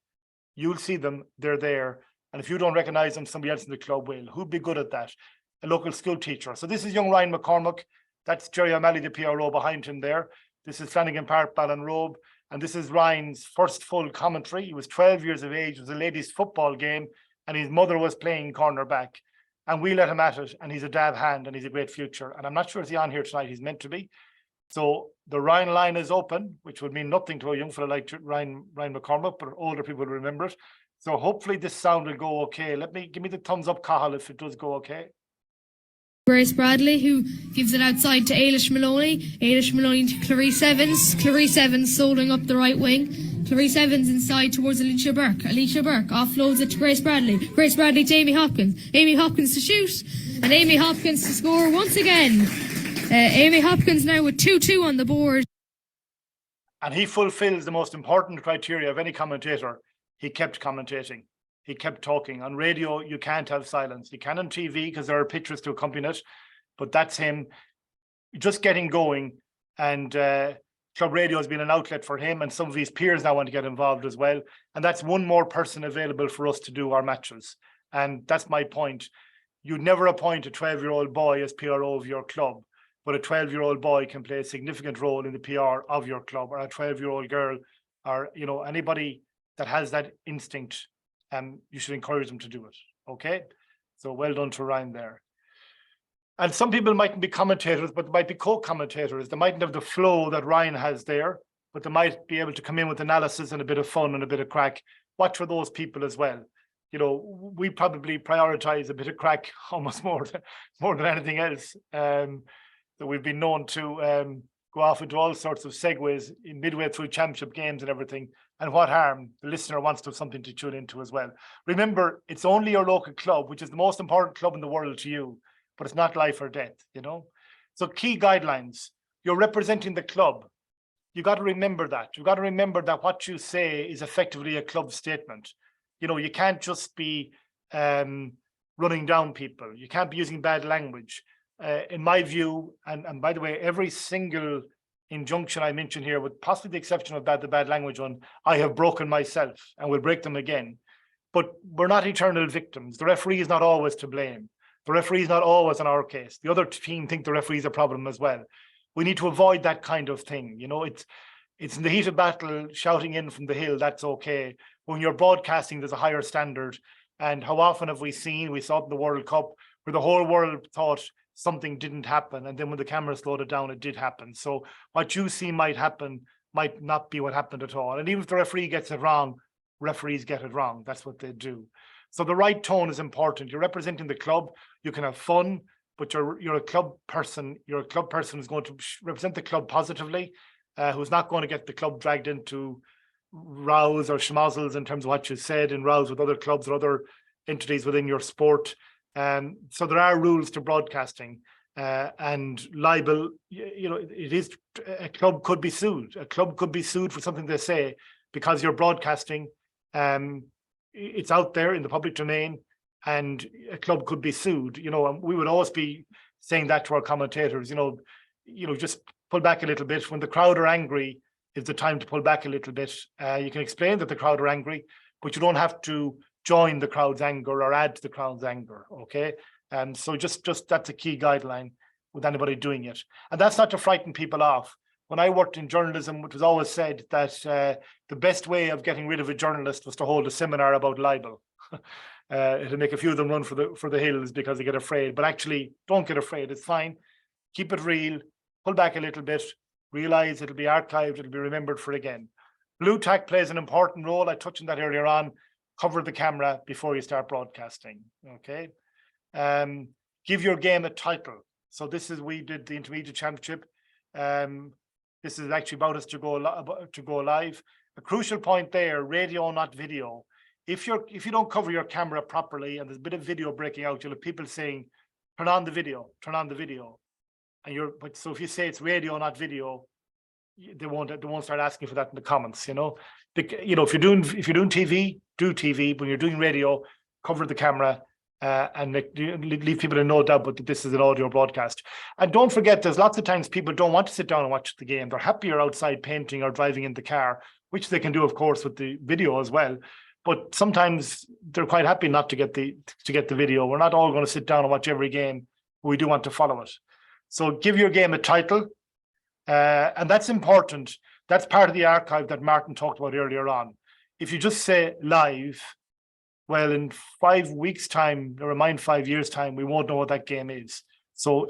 You'll see them, they're there. And if you don't recognize them, somebody else in the club will. Who'd be good at that? A local school teacher. So this is young Ryan McCormack. That's Jerry O'Malley, the PRO behind him there. This is Flanagan Park, Ballinrobe. And this is Ryan's first full commentary. He was 12 years of age. It was a ladies' football game, and his mother was playing cornerback. And we let him at it, and he's a dab hand, and he's a great future. And I'm not sure if he's on here tonight. He's meant to be. So the Ryan line is open, which would mean nothing to a young fella like Ryan McCormack, but older people will remember it. So hopefully this sound will go okay. Give me the thumbs up, Cathal, if it does go okay. Grace Bradley, who gives it outside to Ailish Maloney. Ailish Maloney to Clarice Evans. Clarice Evans soldering up the right wing. Clarice Evans inside towards Alicia Burke. Alicia Burke offloads it to Grace Bradley. Grace Bradley to Amy Hopkins. Amy Hopkins to shoot. And Amy Hopkins to score once again. Amy Hopkins now with 2-2 on the board. And he fulfills the most important criteria of any commentator. He kept commentating. He kept talking. On radio, you can't have silence. You can on TV because there are pictures to accompany it, but that's him just getting going. And Club Radio has been an outlet for him, and some of his peers now want to get involved as well. And that's one more person available for us to do our matches. And that's my point. You'd never appoint a 12-year-old boy as PRO of your club, but a 12-year-old boy can play a significant role in the PR of your club, or a 12-year-old girl, or anybody that has that instinct. You should encourage them to do it. Okay, so well done to Ryan there. And some people mightn't be commentators, but they might be co-commentators. They mightn't have the flow that Ryan has there, but they might be able to come in with analysis and a bit of fun and a bit of crack. Watch for those people as well. We probably prioritize a bit of crack almost more than anything else. That we've been known to go off into all sorts of segues in midway through championship games and everything. And what harm? The listener wants to have something to tune into as well. Remember, it's only your local club, which is the most important club in the world to you, but it's not life or death, So key guidelines, you're representing the club. You got to remember that. You got to remember that what you say is effectively a club statement. You can't just be running down people. You can't be using bad language. In my view, and by the way, every single injunction I mentioned here, with possibly the exception of the bad language one, I have broken myself and will break them again. But we're not eternal victims. The referee is not always to blame. The referee is not always in our case. The other team think the referee is a problem as well. We need to avoid that kind of thing. It's in the heat of battle, shouting in from the hill, that's okay. When you're broadcasting, there's a higher standard. And how often have we saw it in the World Cup, where the whole world thought something didn't happen, and then when the camera slowed it down, it did happen. So what you see might happen might not be what happened at all. And even if the referee gets it wrong, referees get it wrong. That's what they do. So the right tone is important. You're representing the club. You can have fun, but you're a club person. You're a club person who's going to represent the club positively, who's not going to get the club dragged into rows or schmozzles in terms of what you said, and rows with other clubs or other entities within your sport. So there are rules to broadcasting, and libel. It is, a club could be sued. A club could be sued for something they say because you're broadcasting. It's out there in the public domain, and a club could be sued. And we would always be saying that to our commentators. Just pull back a little bit. When the crowd are angry, is the time to pull back a little bit. You can explain that the crowd are angry, but you don't have to join the crowd's anger or add to the crowd's anger. Okay, so just that's a key guideline with anybody doing it, and that's not to frighten people off. When I worked in journalism, it was always said that the best way of getting rid of a journalist was to hold a seminar about libel. It'll make a few of them run for the hills because they get afraid. But actually, don't get afraid. It's fine. Keep it real. Pull back a little bit. Realize it'll be archived. It'll be remembered for again. Blue tack plays an important role. I touched on that earlier on. Cover the camera before you start broadcasting. Okay. Give your game a title. So we did the Intermediate Championship. This is actually about us to go live. A crucial point there: radio, not video. If you don't cover your camera properly and there's a bit of video breaking out, you'll have people saying, "Turn on the video, turn on the video." And so if you say it's radio, not video, they won't start asking for that in the comments. If you're doing TV, do TV. When you're doing radio, cover the camera. And leave people in no doubt, but this is an audio broadcast. And don't forget, there's lots of times people don't want to sit down and watch the game. They're happier outside painting or driving in the car, which they can do, of course, with the video as well. But sometimes they're quite happy not to get the video. We're not all going to sit down and watch every game. We do want to follow it. So give your game a title, and that's important. That's part of the archive that Martin talked about earlier on. If you just say live, well, in 5 weeks' time, never mind 5 years' time, we won't know what that game is. So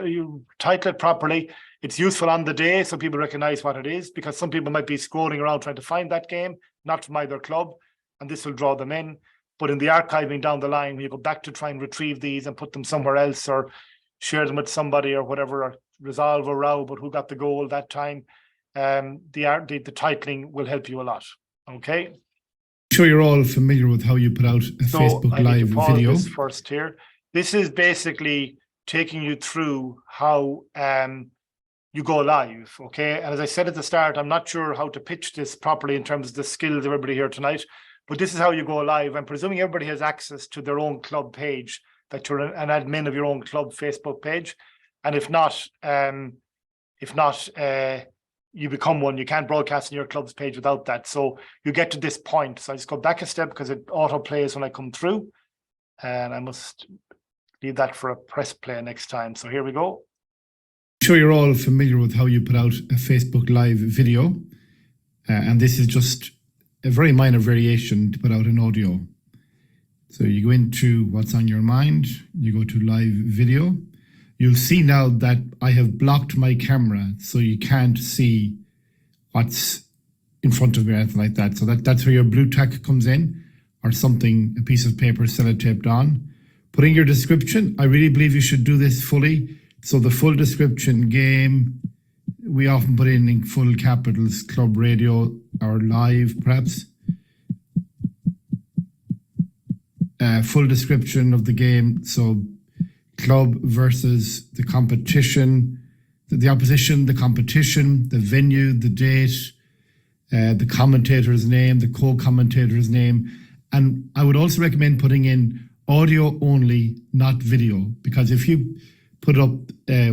you title it properly. It's useful on the day so people recognize what it is, because some people might be scrolling around trying to find that game, not from either club, and this will draw them in. But in the archiving down the line, when you go back to try and retrieve these and put them somewhere else, or share them with somebody or whatever, or resolve a row about who got the goal that time. The titling will help you a lot. Okay. I'm sure you're all familiar with how you put out a Facebook I need Live to pause video. this first here. This is basically taking you through how you go live. Okay. And as I said at the start, I'm not sure how to pitch this properly in terms of the skills of everybody here tonight, but this is how you go live. I'm presuming everybody has access to their own club page, that you're an admin of your own club Facebook page. And if not, you become one. You can't broadcast on your club's page without that. So you get to this point. So I just go back a step because it auto plays when I come through. And I must leave that for a press play next time. So here we go. I'm sure you're all familiar with how you put out a Facebook Live video. And this is just a very minor variation to put out an audio. So you go into what's on your mind, you go to live video. You'll see now that I have blocked my camera, so you can't see what's in front of me or anything like that. So that's where your blue tack comes in, or something, a piece of paper sellotaped on. Putting your description, I really believe you should do this fully. So the full description, game, we often put in full capitals, club radio or live perhaps. Full description of the game, so club versus the competition, the opposition, the competition, the venue, the date, the commentator's name, the co-commentator's name. And I would also recommend putting in audio only, not video, because if you put it up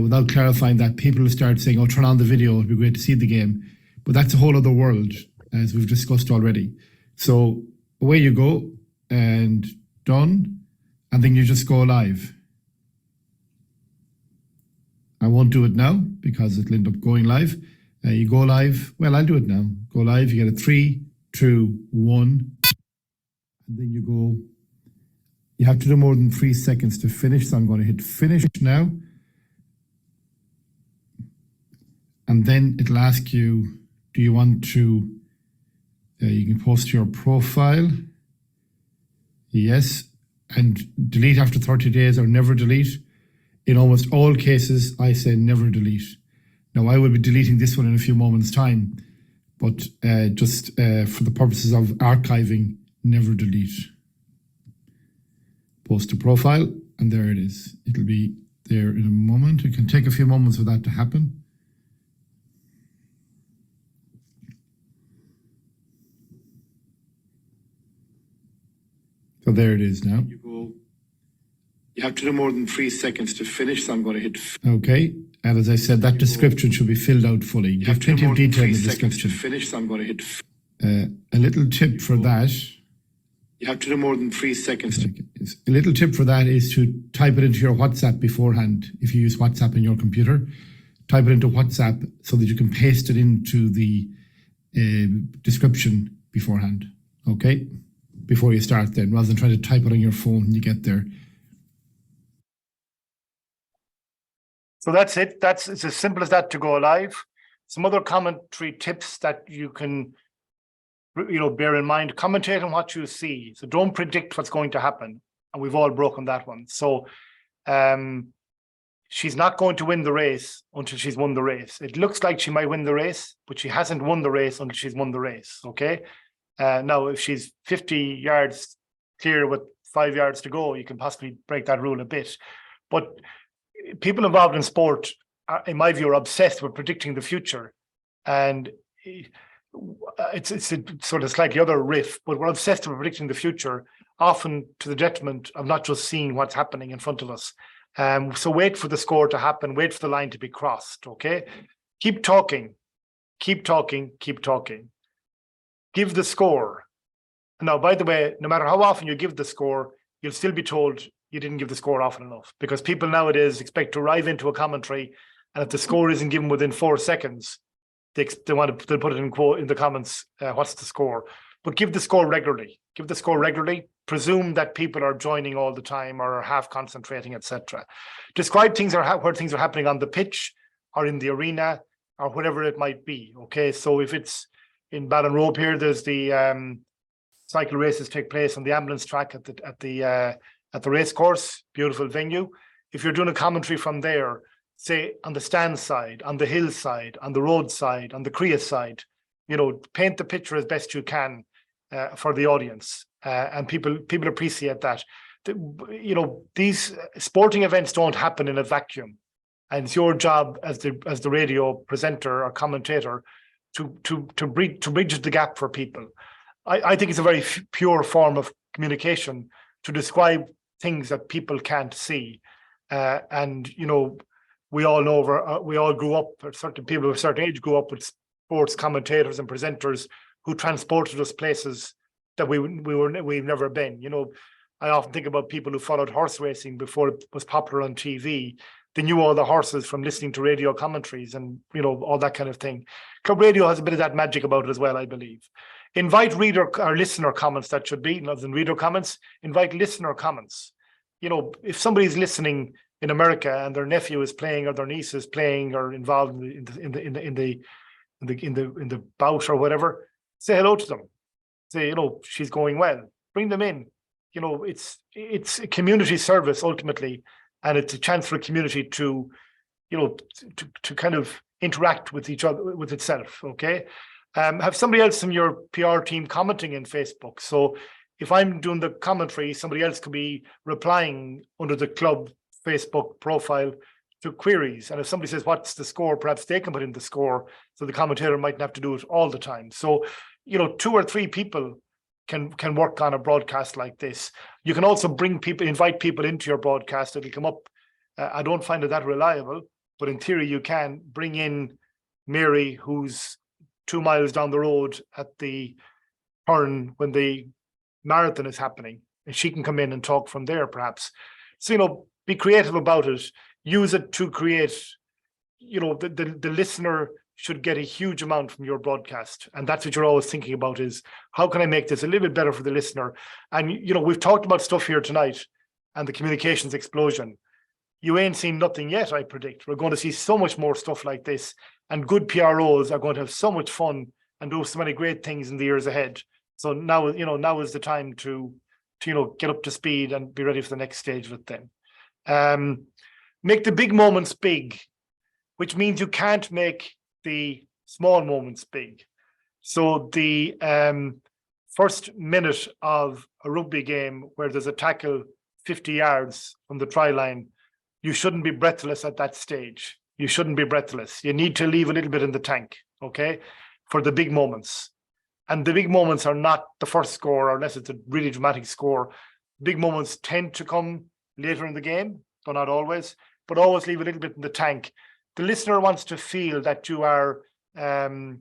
without clarifying that, people will start saying, oh, turn on the video, it'd be great to see the game. But that's a whole other world, as we've discussed already. So away you go, and done, and then you just go live. I won't do it now because it'll end up going live. You go live. Well, I'll do it now. Go live. You get a 3, 2, 1. And then you go. You have to do more than 3 seconds to finish. So I'm going to hit finish now. And then it'll ask you, do you want to, you can post your profile. Yes. And delete after 30 days or never delete. In almost all cases, I say never delete. Now, I will be deleting this one in a few moments' time, but just for the purposes of archiving, never delete. Post a profile, and there it is. It'll be there in a moment. It can take a few moments for that to happen. So there it is now. You have to do more than 3 seconds to finish, so I'm going to hit. Okay, and as I said, that description should be filled out fully. You have plenty of detail in the description. To finish, so I'm going to hit. A little tip for that. You have to do more than 3 seconds. A little tip for that is to type it into your WhatsApp beforehand. If you use WhatsApp in your computer, type it into WhatsApp so that you can paste it into the description beforehand. Okay, before you start, then, rather than trying to type it on your phone when you get there. So that's it. It's as simple as that to go live. Some other commentary tips that you can, bear in mind. Commentate on what you see. So don't predict what's going to happen. And we've all broken that one. So she's not going to win the race until she's won the race. It looks like she might win the race, but she hasn't won the race until she's won the race. Okay. Now, if she's 50 yards clear with 5 yards to go, you can possibly break that rule a bit. But people involved in sport, in my view, are obsessed with predicting the future. And it's a sort of slightly other riff, but we're obsessed with predicting the future, often to the detriment of not just seeing what's happening in front of us. So wait for the score to happen, wait for the line to be crossed, okay? Keep talking, keep talking, keep talking. Give the score. Now, by the way, no matter how often you give the score, you'll still be told you didn't give the score often enough, because people nowadays expect to arrive into a commentary, and if the score isn't given within 4 seconds, they want to put it in quote in the comments. What's the score? But give the score regularly. Give the score regularly. Presume that people are joining all the time or are half concentrating, etc. Describe things where things are happening on the pitch or in the arena or whatever it might be. Okay, so if it's in Ballinrobe here, there's the cycle races take place on the ambulance track at the race course. Beautiful venue. if you're doing a commentary from there, say on the stand side, on the hill side, on the road side, on the Crea side, paint the picture as best you can for the audience, and people appreciate that. These sporting events don't happen in a vacuum, and it's your job as the radio presenter or commentator to bridge the gap for people. I think it's a very pure form of communication to describe things that people can't see, and we all know we all grew up, or certain people of a certain age grew up with sports commentators and presenters who transported us places that we've never been. I often think about people who followed horse racing before it was popular on TV. They knew all the horses from listening to radio commentaries and all that kind of thing. Club radio has a bit of that magic about it as well, I believe. Invite reader or listener comments, that should be, rather than reader comments. Invite listener comments. If somebody's listening in America and their nephew is playing or their niece is playing or involved in the bout or whatever, say hello to them. Say, she's going well. Bring them in. It's a community service ultimately, and it's a chance for a community to kind of interact with each other, with itself. Okay. Have somebody else from your PR team commenting in Facebook. So if I'm doing the commentary, somebody else could be replying under the club Facebook profile to queries. And if somebody says, what's the score? Perhaps they can put in the score, so the commentator mightn't have to do it all the time. So, 2 or 3 people can work on a broadcast like this. You can also invite people into your broadcast. It'll come up. I don't find it that reliable, but in theory, you can bring in Mary, who's 2 miles down the road at the turn when the marathon is happening, and she can come in and talk from there, perhaps. So, be creative about it. Use it to create, the listener should get a huge amount from your broadcast. And that's what you're always thinking about, is how can I make this a little bit better for the listener? And, we've talked about stuff here tonight and the communications explosion. You ain't seen nothing yet, I predict. We're going to see so much more stuff like this, and good PROs are going to have so much fun and do so many great things in the years ahead. So now is the time to get up to speed and be ready for the next stage with them. Make the big moments big, which means you can't make the small moments big. So the first minute of a rugby game where there's a tackle 50 yards from the try line, you shouldn't be breathless at that stage. You shouldn't be breathless. You need to leave a little bit in the tank, okay, for the big moments. And the big moments are not the first score, unless it's a really dramatic score. Big moments tend to come later in the game, but not always. But always leave a little bit in the tank. The listener wants to feel that you are, how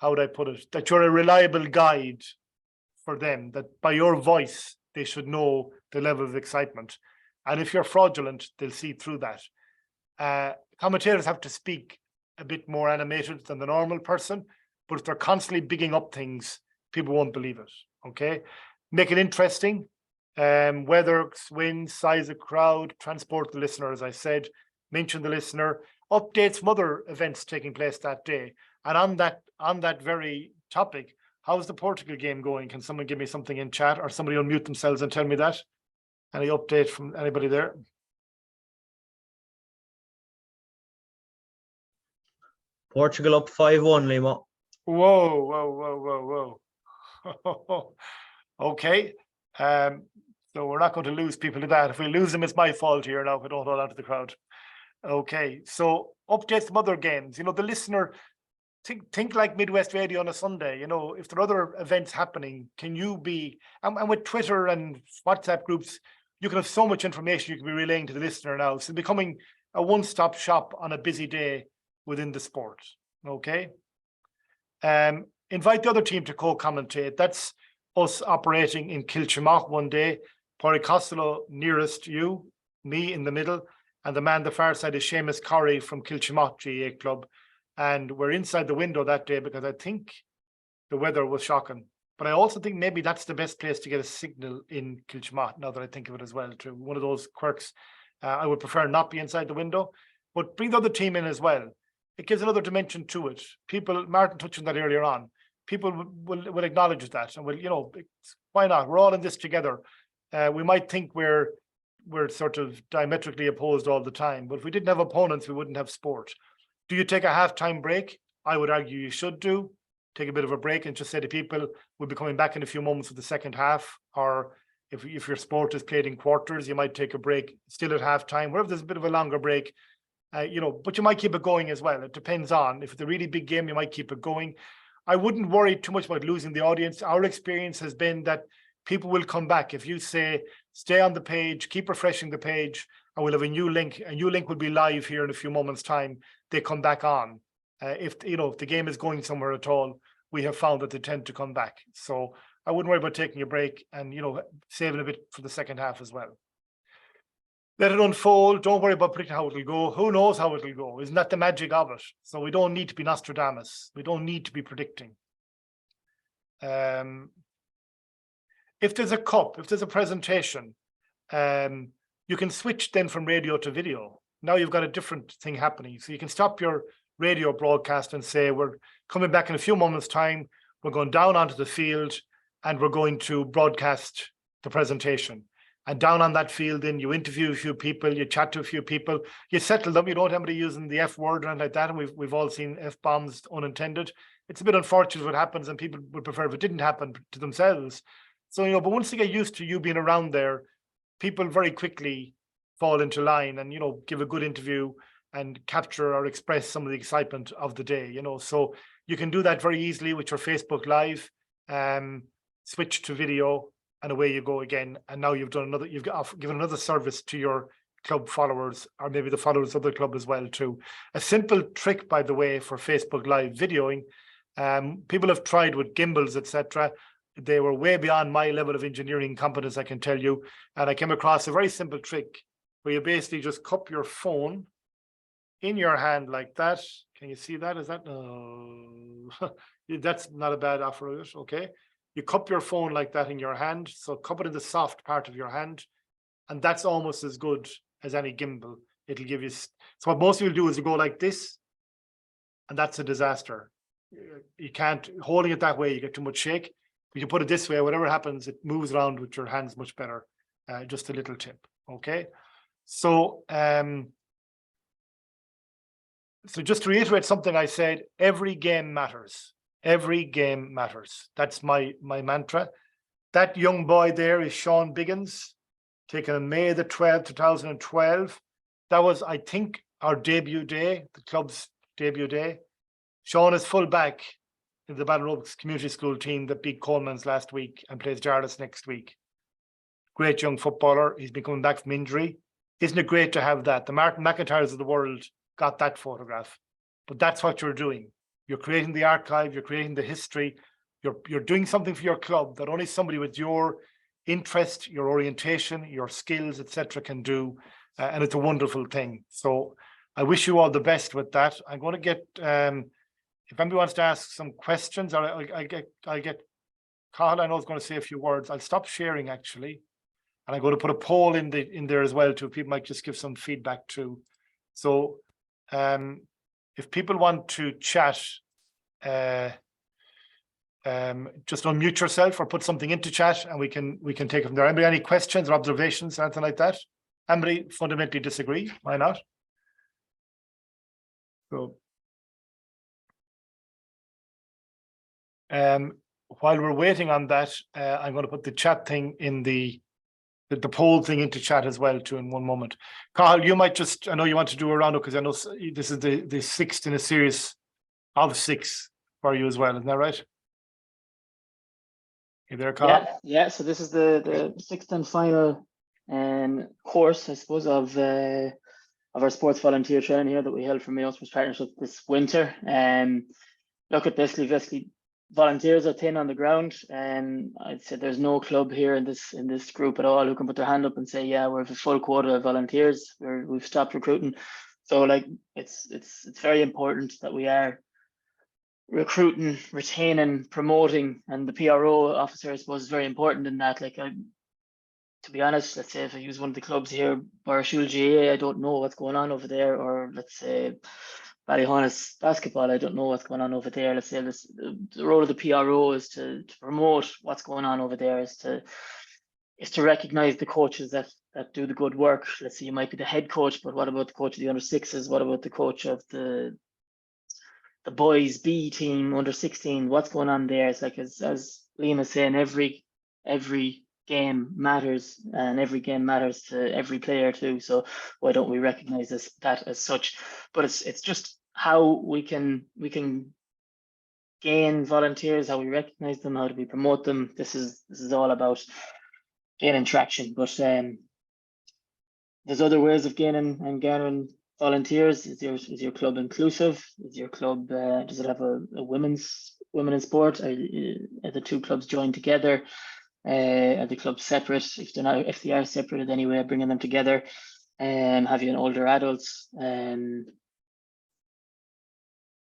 would I put it, that you're a reliable guide for them, that by your voice, they should know the level of excitement. And if you're fraudulent, they'll see through that. Commentators have to speak a bit more animated than the normal person, but if they're constantly bigging up things, people won't believe it, okay? Make it interesting. Weather, winds, size of crowd, transport the listener, as I said, mention the listener, updates from other events taking place that day. And on that very topic, how's the Portugal game going? Can someone give me something in chat, or somebody unmute themselves and tell me that? Any update from anybody there? Portugal up 5-1, Limo. Whoa. Okay. So we're not going to lose people to that. If we lose them, it's my fault here now if we don't hold on to the crowd. Okay, so updates from other games. The listener, think like Midwest Radio on a Sunday. If there are other events happening, can you be, and with Twitter and WhatsApp groups, you can have so much information you can be relaying to the listener now. So becoming a one-stop shop on a busy day within the sport. Okay. Invite the other team to co-commentate. That's us operating in Kilchimach one day, Pádraig Costello nearest you, me in the middle, and the man the far side is Seamus Corrie from Kilchimach GA Club. And we're inside the window that day because I think the weather was shocking. But I also think maybe that's the best place to get a signal in Kilchimach, now that I think of it as well, too. One of those quirks. I would prefer not be inside the window, but bring the other team in as well. It gives another dimension to it. People, Martin touched on that earlier on, people will acknowledge that and will, why not? We're all in this together. We might think we're we're sort of diametrically opposed all the time. But if we didn't have opponents, we wouldn't have sport. Do you take a halftime break? I would argue you should do. Take a bit of a break and just say to people, we'll be coming back in a few moments for the second half. Or if your sport is played in quarters, you might take a break still at halftime. Wherever there's a bit of a longer break, but you might keep it going as well. It depends on, if it's a really big game, you might keep it going. I wouldn't worry too much about losing the audience. Our experience has been that people will come back. If you say, stay on the page, keep refreshing the page, and we'll have a new link. A new link will be live here in a few moments' time. They come back on. If the game is going somewhere at all, we have found that they tend to come back. So I wouldn't worry about taking a break and, saving a bit for the second half as well. Let it unfold. Don't worry about predicting how it'll go. Who knows how it'll go? Isn't that the magic of it? So we don't need to be Nostradamus. We don't need to be predicting. If there's a cup, if there's a presentation, you can switch then from radio to video. Now you've got a different thing happening. So you can stop your radio broadcast and say, we're coming back in a few moments' time. We're going down onto the field and we're going to broadcast the presentation. And down on that field, then you interview a few people, you chat to a few people, you settle them. You don't have anybody using the F word or anything like that. And we've all seen F bombs unintended. It's a bit unfortunate what happens, and people would prefer if it didn't happen to themselves. So, but once they get used to you being around there, people very quickly fall into line and, give a good interview and capture or express some of the excitement of the day, So you can do that very easily with your Facebook Live, switch to video, and away you go again. And now you've given another service to your club followers, or maybe the followers of the club as well too. A simple trick, by the way, for Facebook Live videoing, people have tried with gimbals, etc. They were way beyond my level of engineering competence, I can tell you. And I came across a very simple trick where you basically just cup your phone in your hand like that. Can you see that? Is that? That's not a bad offer, is it? Okay. You cup your phone like that in your hand. So cup it in the soft part of your hand. And that's almost as good as any gimbal. It'll give you. So what most people do is you go like this, and that's a disaster. You can't, holding it that way, you get too much shake. If you put it this way, whatever happens, it moves around with your hands much better. Just a little tip. Okay. So, so just to reiterate something I said, every game matters. Every game matters. That's my mantra. That young boy there is Sean Biggins, taken on May the 12th, 2012. That was, I think, our debut day, the club's debut day. Sean is full back in the Battle Oaks Community School team that beat Coleman's last week and plays Jarlath next week. Great young footballer. He's been coming back from injury. Isn't it great to have that? The Martin McIntyres of the world got that photograph. But that's what you're doing. You're creating the archive, you're creating the history, you're doing something for your club that only somebody with your interest, your orientation, your skills, etc. can do. And it's a wonderful thing. So I wish you all the best with that. I'm going to get, if anybody wants to ask some questions, or I'll get Cathal, I know is going to say a few words. I'll stop sharing actually. And I'm going to put a poll in there as well too. People might just give some feedback too. So if people want to chat, just unmute yourself or put something into chat, and we can take it from there. Anybody any questions or observations, anything like that? Anybody fundamentally disagree? Why not? So, while we're waiting on that, I'm going to put the chat thing in the poll thing into chat as well too in one moment. Cathal, you might just, I know you want to do a roundup because I know this is the sixth in a series of 6 for you as well, isn't that right? You there, Cathal? Yeah. So this is the 6th and final course, I suppose, of our sports volunteer training here that we held for Mayo Sports Partnership this winter. Look at basically volunteers are thin on the ground, and I'd say there's no club here in this group at all who can put their hand up and say, yeah, we're a full quota of volunteers, we've stopped recruiting. So like it's very important that we are recruiting, retaining, promoting, and the PRO officer, I suppose, is very important in that. Like, to be honest, let's say if I use one of the clubs here, Barshul GA, I don't know what's going on over there, or let's say Ballyhonus basketball, I don't know what's going on over there. Let's say the role of the PRO is to promote what's going on over there, is to is to recognize the coaches that do the good work. Let's say you might be the head coach, but what about the coach of the under sixes? What about the coach of the boys B team, under 16? What's going on there? It's like, as Liam is saying, every game matters, and every game matters to every player too. So why don't we recognize that as such? But it's just how we can gain volunteers, how we recognize them, how do we promote them. This is all about gaining traction. But there's other ways of gaining and garnering volunteers. Is your club inclusive? Is your club does it have a women in sport? Are the two clubs joined together? Are the clubs separate? If they are separated anyway, bringing them together. Have you an older adults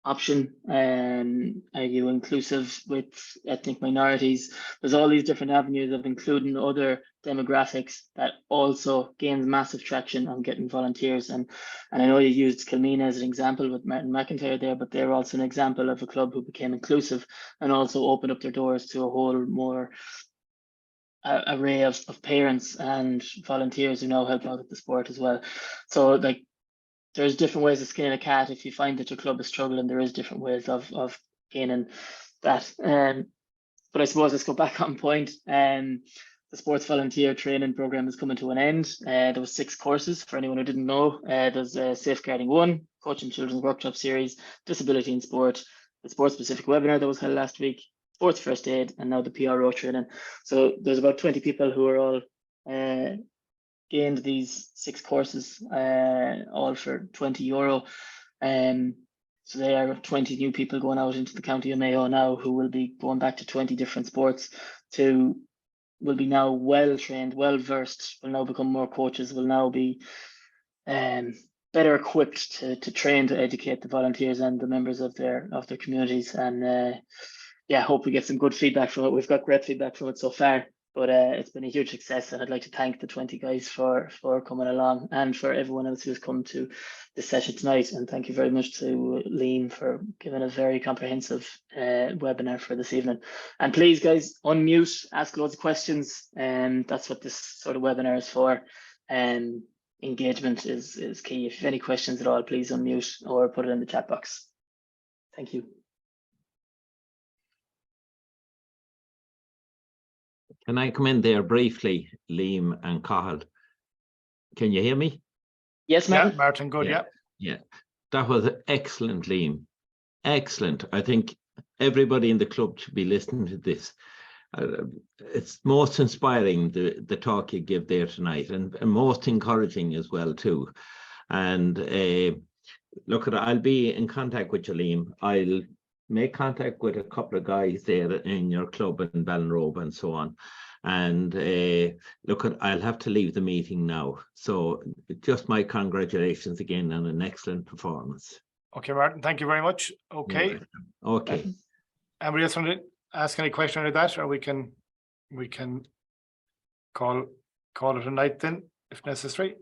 option? Are you inclusive with ethnic minorities? There's all these different avenues of including other demographics that also gains massive traction on getting volunteers. And I know you used Kilmina as an example with Martin McIntyre there, but they're also an example of a club who became inclusive and also opened up their doors to a whole more array of parents and volunteers who now help out at the sport as well. So like, there's different ways of skinning a cat. If you find that your club is struggling, there is different ways of gaining that. But I suppose let's go back on point. The sports volunteer training program is coming to an end. There was 6 courses for anyone who didn't know. There's Safeguarding 1, Coaching Children's Workshop Series, Disability in Sport, the sports specific webinar that was held last week, Sports First Aid, and now the PRO training. So there's about 20 people who are all gained these 6 courses, all for €20. So they are 20 new people going out into the county of Mayo now, who will be going back to 20 different sports, will be now well trained, well versed, will now become more coaches, will now be better equipped to train, to educate the volunteers and the members of their communities. And yeah, hope we get some good feedback from it. We've got great feedback from it so far. But it's been a huge success, and I'd like to thank the 20 guys for coming along, and for everyone else who's come to this session tonight. And thank you very much to Liam for giving a very comprehensive webinar for this evening. And please, guys, unmute, ask loads of questions, and that's what this sort of webinar is for. Engagement is key. If you have any questions at all, please unmute or put it in the chat box. Thank you. Can I come in there briefly, Liam and Cathal? Can you hear me? Yes, Martin. Yeah, Martin, good. Yeah. That was excellent, Liam. Excellent. I think everybody in the club should be listening to this. It's most inspiring, the talk you give there tonight, and most encouraging as well too. And look, I'll be in contact with you, Liam. I'll make contact with a couple of guys there in your club in Ballinrobe and so on. And look, I'll have to leave the meeting now. So just my congratulations again on an excellent performance. Okay, Martin, thank you very much. Okay. Okay. Anybody else want to ask any question on that, or we can call it a night then, if necessary.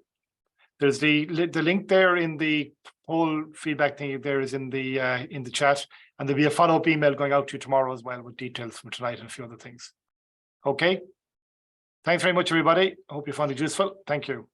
There's the link there in the whole feedback thing. There is in the chat, and there'll be a follow-up email going out to you tomorrow as well with details from tonight and a few other things. Okay. Thanks very much, everybody. I hope you found it useful. Thank you.